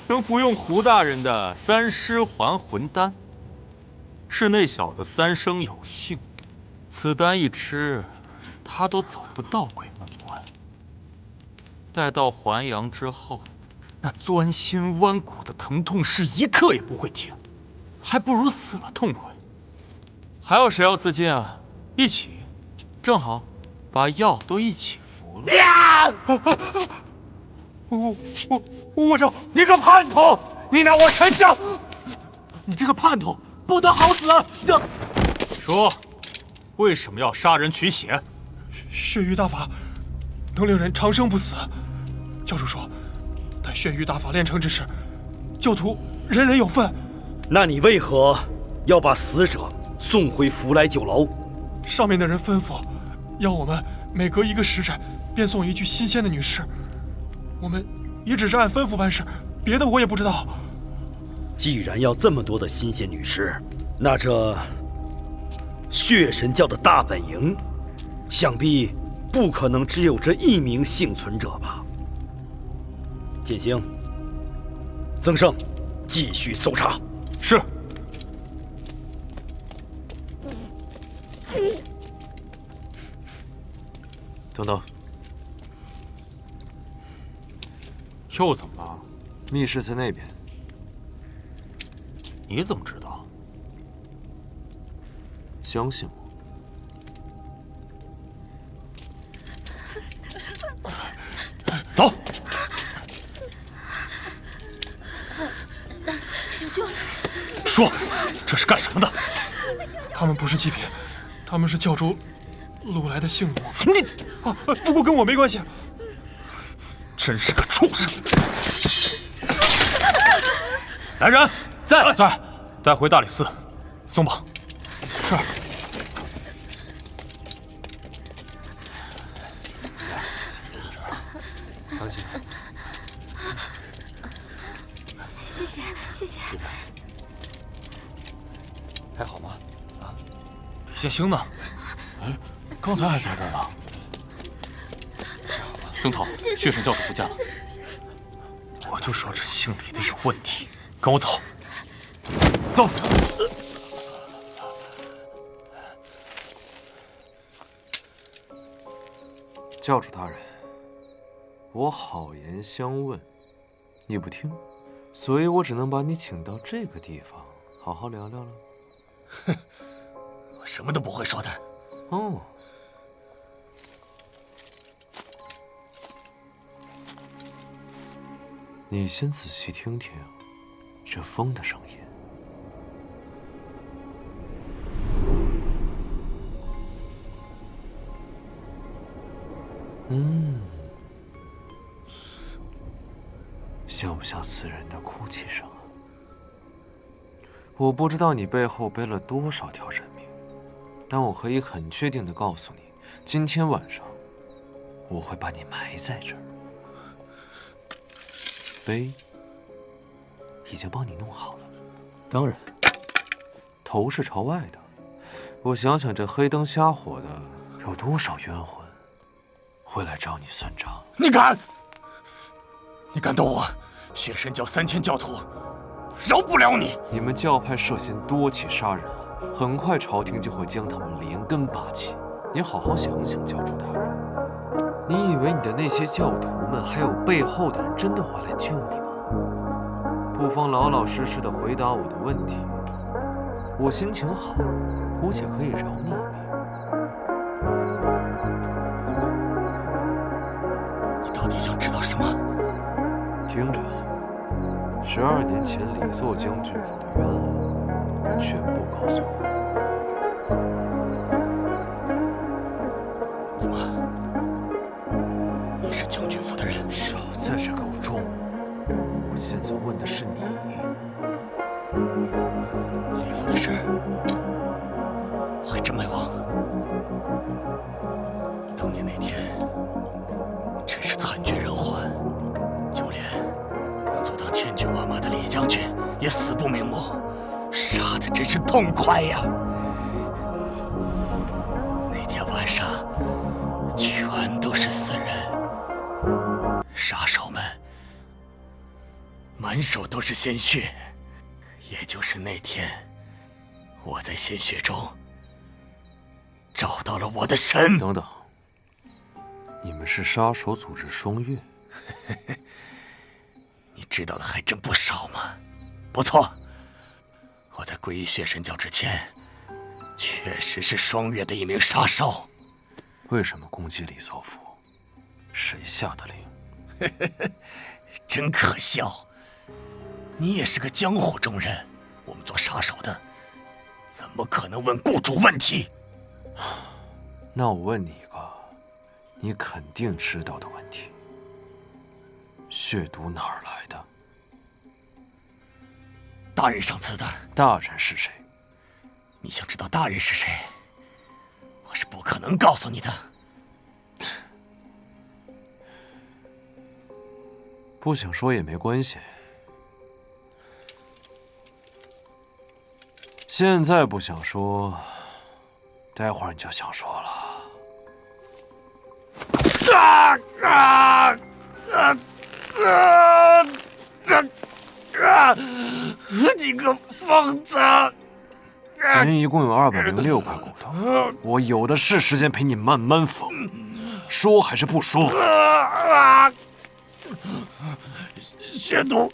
能服用胡大人的3尸还魂丹，是那小子3生有幸。此丹一吃，他都走不到鬼门关。待到还阳之后，那钻心剜骨的疼痛是一刻也不会停，还不如死了痛快。还有谁要自尽啊？一起，正好把药都一起服了。我说你个叛徒，你拿我陈正！你这个叛徒，不得好死！说，为什么要杀人取血？血域大法能令人长生不死。教主说，待血域大法练成之时，教徒人人有份。那你为何要把死者送回福来酒楼？上面的人吩咐，要我们每隔1个时辰便送一具新鲜的女尸。我们也只是按吩咐办事，别的我也不知道。既然要这么多的新鲜女尸，那这血神教的大本营，想必不可能只有这1名幸存者吧？剑星、曾生，继续搜查。是。等等，又怎么了？密室在那边。你怎么知道？相信我。走。说，这是干什么的？他们不是祭品，他们是教主掳来的性奴。你啊，不过跟我没关系。真是个畜生！来人，在，带回大理寺，松绑。是。当心。谢谢，谢谢。还好吗？啊，李建兴呢？哎，刚才还在这儿呢。曾涛，血神教主不见了。我就说这姓李的有问题，跟我走。走。教主大人，我好言相问，你不听，所以我只能把你请到这个地方，好好聊聊了。哼，我什么都不会说的。哦。你先仔细听听这风的声音。像不像死人的哭泣声啊？我不知道你背后背了多少条人命，但我可以很确定地告诉你，今天晚上我会把你埋在这儿。碑已经帮你弄好了，当然，头是朝外的。我想想，这黑灯瞎火的，有多少冤魂会来找你算账？你敢！你敢动我！血神教3000教徒，饶不了你！你们教派涉嫌多起杀人，很快朝廷就会将他们连根拔起。你好好想想，教主大人，你以为你的那些教徒们还有背后的人真的会来救你吗？不妨老老实实的回答我的问题。我心情好，姑且可以饶你一命。你到底想知道什么？听着，12年前李作将军府的冤案，全部告诉我。怎么？你是将军府的人？少在这给我装！我现在问的是你。李府的事，我还真没忘。当年那天，真是惨绝人寰，就连能阻挡千军万马的李将军也死不瞑目，杀的真是痛快呀！那天晚上，全都是死人，杀手们满手都是鲜血。也就是那天，我在鲜血中找到了我的神。等等，你们是杀手组织双月？你知道的还真不少嘛。不错，我在皈依血神教之前，确实是双月的一名杀手。为什么攻击李作府？谁下的令？真可笑。你也是个江湖中人，我们做杀手的，怎么可能问雇主问题？那我问你一个，你肯定知道的问题：血毒哪儿来的？大人上赐的。大人是谁？你想知道大人是谁？我是不可能告诉你的。不想说也没关系。现在不想说，待会儿你就想说了。你个疯子！人一共有206块骨头，我有的是时间陪你慢慢缝。说还是不说？血毒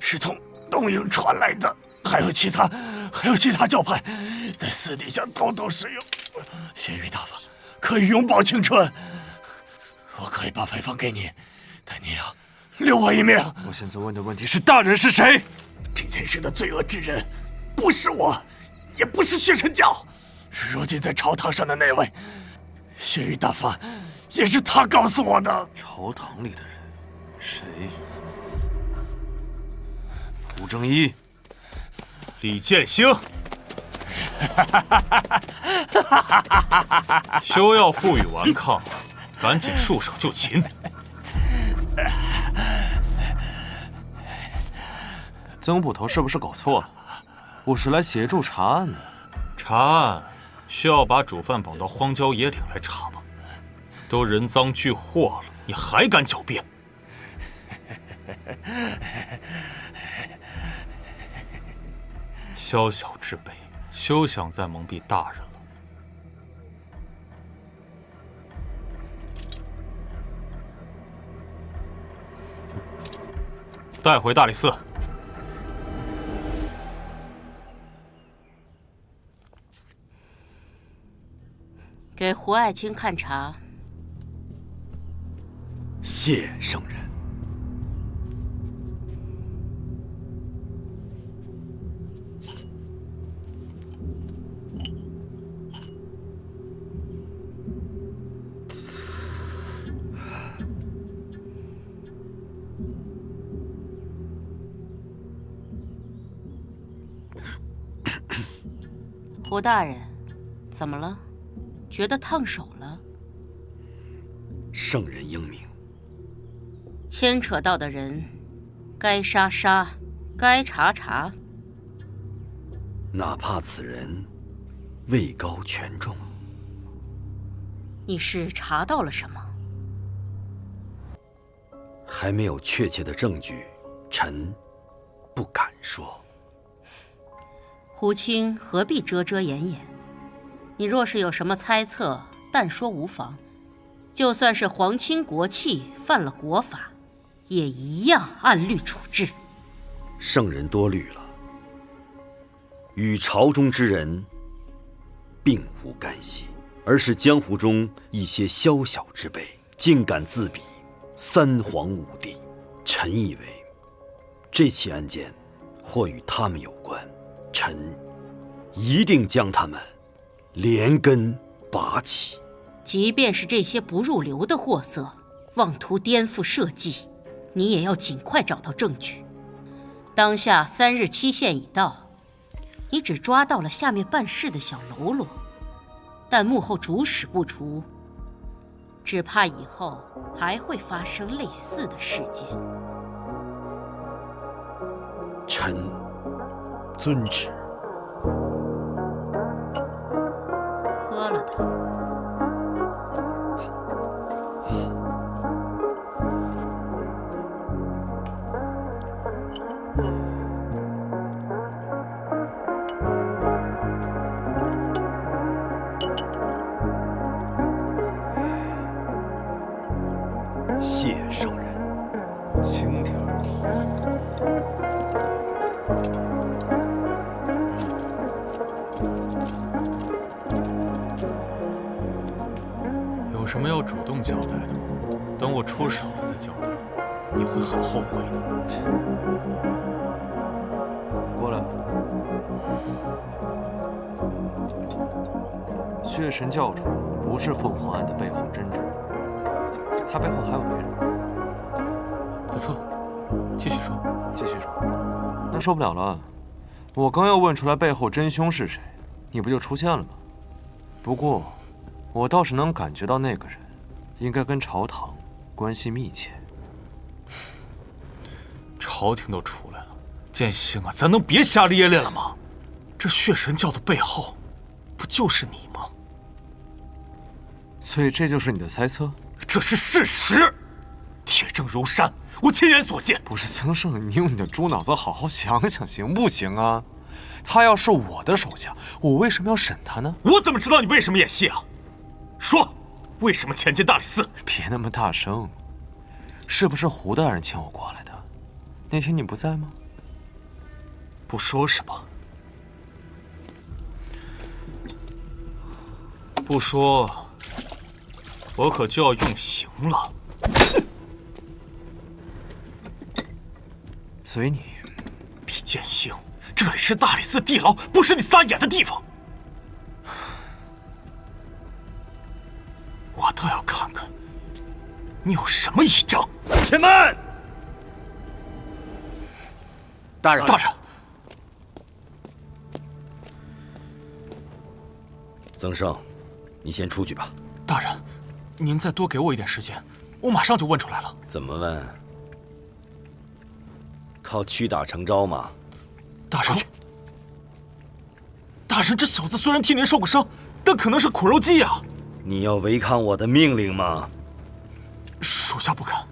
是从东瀛传来的。还有其他教派在私底下偷偷使用血域大法，可以永葆青春。我可以把配方给你，但你要留我一命。我现在问的问题是：大人是谁？这件事的罪恶之人，不是我，也不是血神教，是如今在朝堂上的那位。血域大法也是他告诉我的。朝堂里的人，谁？胡正一。李建兴，休要负隅顽抗，赶紧束手就擒。曾捕头是不是搞错了？我是来协助查案的。查案需要把主犯绑到荒郊野岭来查吗？都人赃俱获了，你还敢狡辩？宵小之辈，休想再蒙蔽大人了。带回大理寺。给胡爱卿看茶。谢圣人。胡大人，怎么了？觉得烫手了？圣人英明。牵扯到的人，该杀杀，该查查。哪怕此人位高权重。你是查到了什么？还没有确切的证据，臣不敢说。胡卿何必遮遮掩掩？你若是有什么猜测，但说无妨。就算是皇亲国戚犯了国法，也一样按律处置。圣人多虑了，与朝中之人并无干系，而是江湖中一些宵小之辈，竟敢自比三皇五帝。臣以为，这起案件或与他们有关。臣一定将他们连根拔起。即便是这些不入流的货色，妄图颠覆社稷，你也要尽快找到证据。当下3日期限已到，你只抓到了下面办事的小喽啰，但幕后主使不除，只怕以后还会发生类似的事件。臣遵旨。喝了它。谢圣人。轻点儿。有什么要主动交代的吗？等我出手了再交代，你会很后悔的。过来。血神教主不是凤凰案的背后真主，他背后还有别人。不错，继续说。继续说。那受不了了，我刚要问出来背后真凶是谁，你不就出现了吗？不过，我倒是能感觉到那个人，应该跟朝堂关系密切。朝廷都出来了，剑心啊，咱能别瞎咧咧了吗？这血神教的背后，不就是你吗？所以这就是你的猜测？这是事实，铁证如山，我亲眼所见。不是曾胜，你用你的猪脑子好好想想，行不行啊？他要是我的手下，我为什么要审他呢？我怎么知道你为什么演戏啊？说，为什么潜进大理寺？别那么大声，是不是胡大人请我过来的？那天你不在吗？不说什么？不说，我可就要用刑了。随你。李剑心，这里是大理寺地牢，不是你撒野的地方。我倒要看看你有什么倚仗。且慢！大人，大人，曾胜，你先出去吧。大人，您再多给我一点时间，我马上就问出来了。怎么问？靠屈打成招吗？大人，大人，这小子虽然替您受过伤，但可能是苦肉计啊！你要违抗我的命令吗？属下不敢。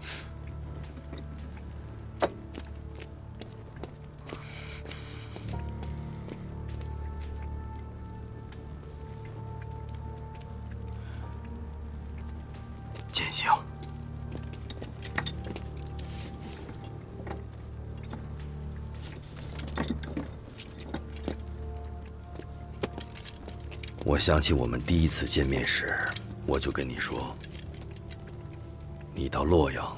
践行。我想起我们第一次见面时，我就跟你说，你到洛阳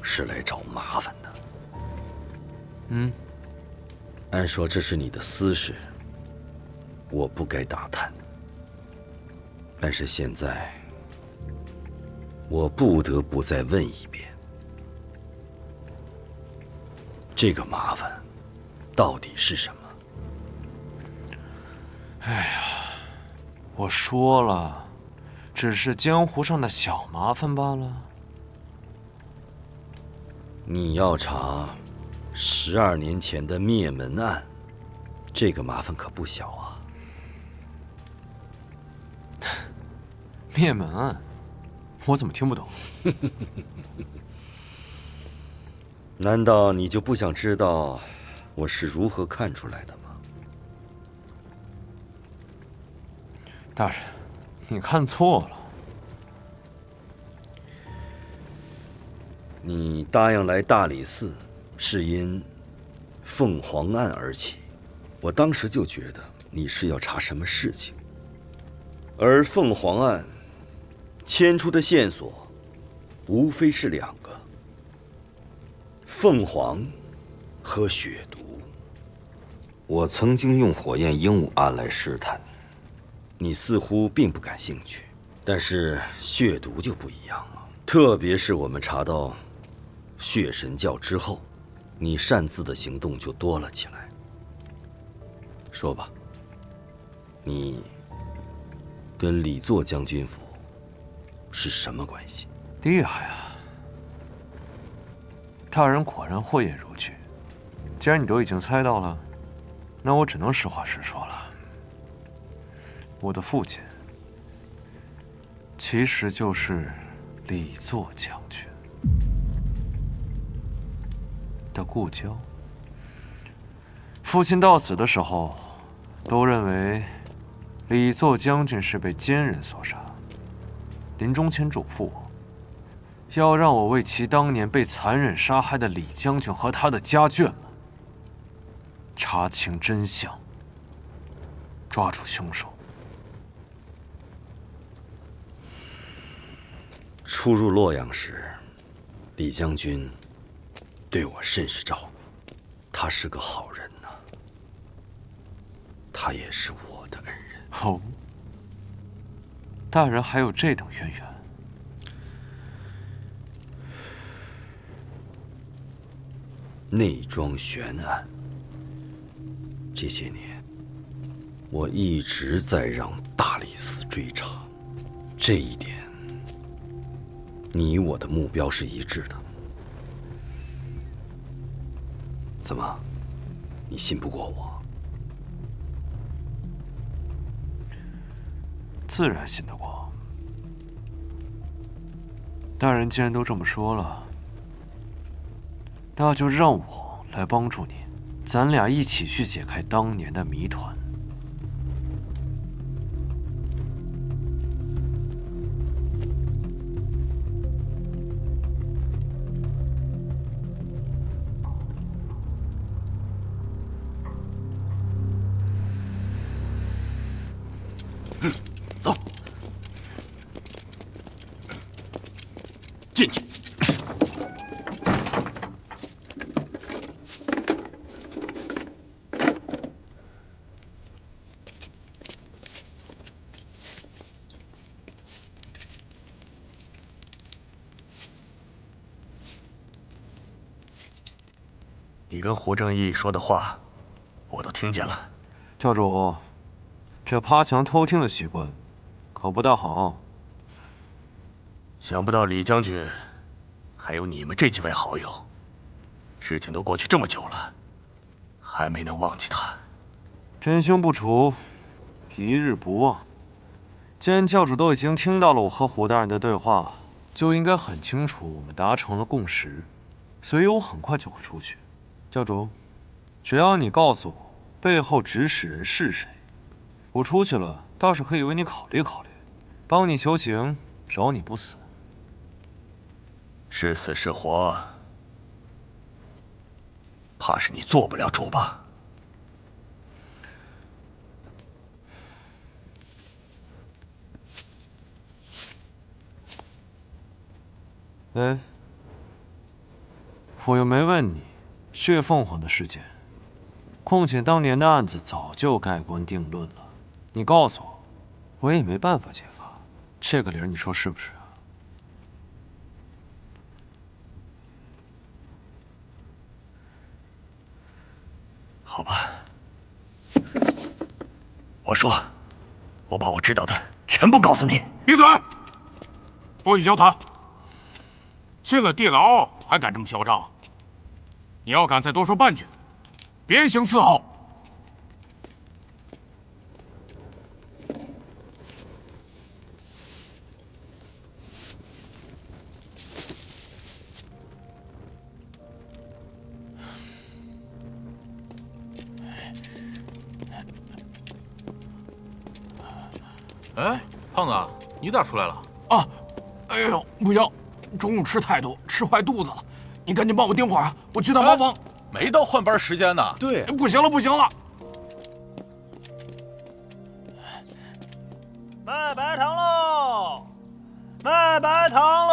是来找麻烦的。按说这是你的私事，我不该打探。但是现在，我不得不再问一遍，这个麻烦到底是什么？哎呀，我说了，只是江湖上的小麻烦罢了。你要查12年前的灭门案，这个麻烦可不小啊。灭门案，我怎么听不懂？难道你就不想知道我是如何看出来的吗？大人，你看错了。你答应来大理寺，是因凤凰案而起。我当时就觉得你是要查什么事情，而凤凰案牵出的线索，无非是2个：凤凰和血毒。我曾经用火焰鹦鹉案来试探你，你似乎并不感兴趣。但是血毒就不一样了，特别是我们查到血神教之后，你擅自的行动就多了起来。说吧，你跟李作将军府是什么关系？厉害啊！大人果然慧眼如炬。既然你都已经猜到了，那我只能实话实说了。我的父亲其实就是李作将军的故交。父亲到死的时候，都认为李作将军是被奸人所杀。临终前嘱咐我，要让我为其当年被残忍杀害的李将军和他的家眷们查清真相，抓住凶手。初入洛阳时，李将军对我甚是照顾，他是个好人呐。他也是我的恩人。哦，大人还有这等渊源？内庄悬案，这些年我一直在让大理寺追查，这一点你我的目标是一致的。怎么，你信不过我？自然信得过。大人既然都这么说了，那就让我来帮助你，咱俩一起去解开当年的谜团。走，进去。你跟胡正义说的话，我都听见了。教主，这趴墙偷听的习惯，可不大好。想不到李将军，还有你们这几位好友，事情都过去这么久了，还没能忘记他。真凶不除，一日不忘。既然教主都已经听到了我和胡大人的对话，就应该很清楚我们达成了共识，所以我很快就会出去。教主，只要你告诉我背后指使人是谁，我出去了倒是可以为你考虑考虑，帮你求情，饶你不死。是死是活，怕是你做不了主吧？哎，我又没问你血凤凰的事件，况且当年的案子早就盖棺定论了，你告诉我，我也没办法揭发，这个理儿你说是不是啊？好吧，我说，我把我知道的全部告诉你。闭嘴！不许交谈！进了地牢还敢这么嚣张？你要敢再多说半句，鞭刑伺候！哎，胖子，你咋出来了？啊，哎呦，不行，中午吃太多，吃坏肚子了。你赶紧帮我盯会儿啊，我去趟茅房。没到换班时间呢。对，不行了，不行了。卖白糖喽！卖白糖